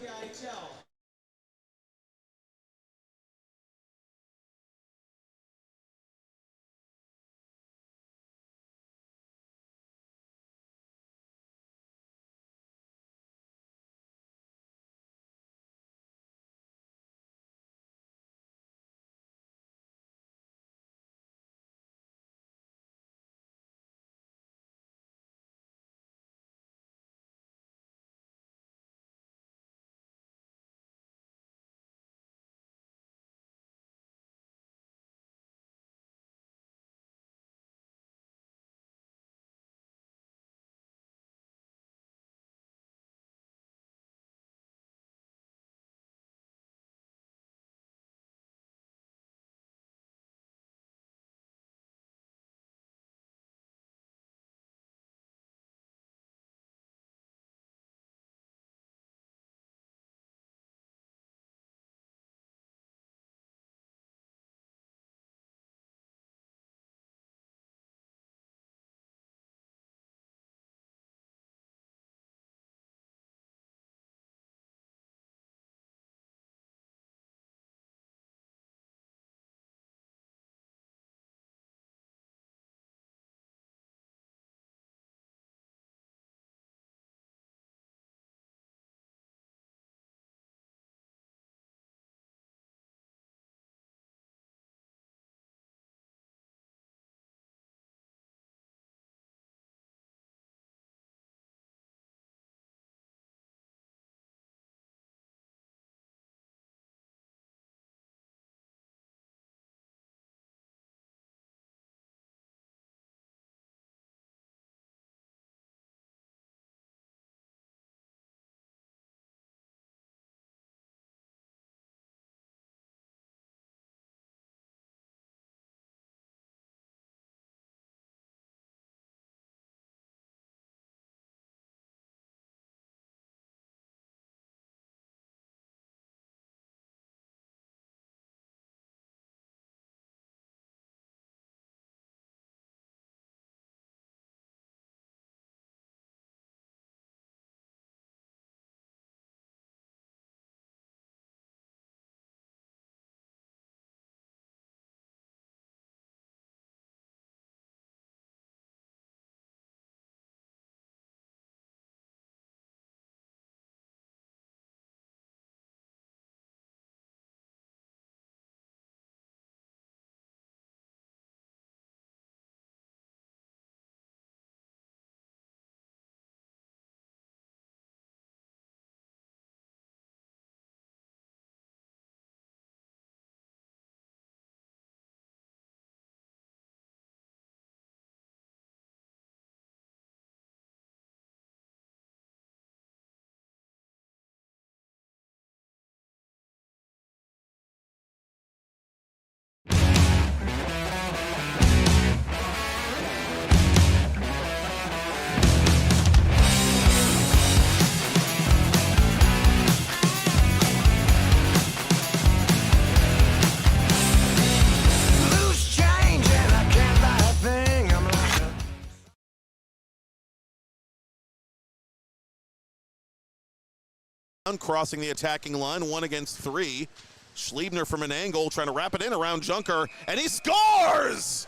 crossing the attacking line, 1 against 3. Schliebner from an angle, trying to wrap it in around Junker, and he scores!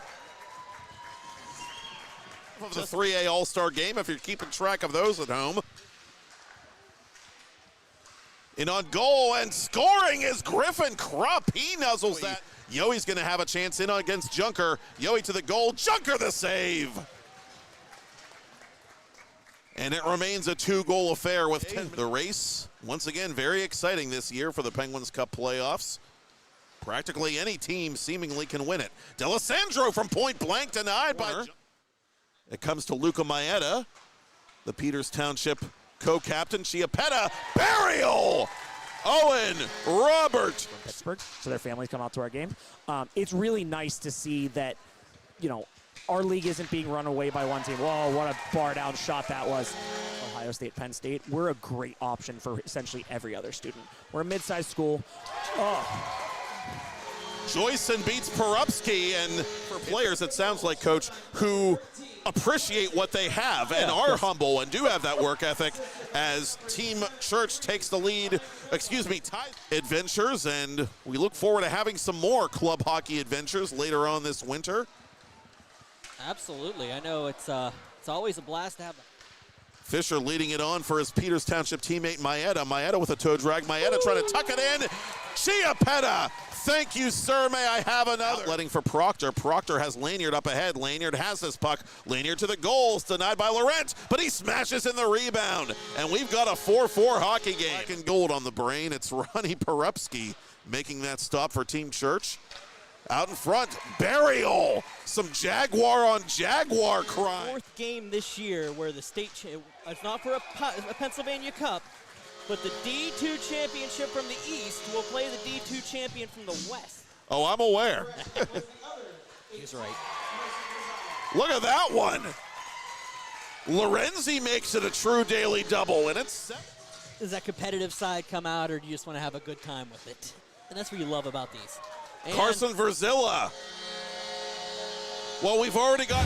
Of the 3A All-Star game, if you're keeping track of those at home. In on goal and scoring is Griffin Krupp. He nuzzles that. Yoey's going to have a chance in against Junker. Yoey to the goal. Junker the save. And it remains a 2-goal affair with 10. The race, once again, very exciting this year for the Penguins Cup playoffs. Practically any team seemingly can win it. D'Alessandro from point blank denied by... It comes to Luca Maeda, the Peters Township co-captain. Chiappetta, burial! Owen Robert. From Pittsburgh, so their families come out to our game. It's really nice to see that, you know, our league isn't being run away by one team. Whoa, what a bar down shot that was. Ohio State, Penn State, we're a great option for essentially every other student. We're a mid-sized school. Oh. Joyson beats Porupski, and for players, it sounds like, Coach, who appreciate what they have and are humble and do have that work ethic as Team Church takes the lead, ties adventures, and we look forward to having some more club hockey adventures later on this winter. Absolutely. I know it's always a blast to have them. Fisher leading it on for his Peters Township teammate Maeda. Maeda with a toe drag. Maeda trying to tuck it in. Chiappetta. Thank you, sir. May I have another? Letting for Proctor. Proctor has Lanyard up ahead. Lanyard has this puck. Lanyard to the goals. Denied by Laurent, but he smashes in the rebound. And we've got a 4-4 hockey game. Black and gold on the brain. It's Ronnie Porupski making that stop for Team Church. Out in front, burial. Some Jaguar on Jaguar crime. 4th game this year where the state, it's not for a Pennsylvania Cup, but the D2 championship from the East will play the D2 champion from the West. Oh, I'm aware. He's right. Look at that one. Lorenzi makes it a true daily double, and it's... Does that competitive side come out, or do you just want to have a good time with it? And that's what you love about these. And Carson Verzilla. Well, we've already got...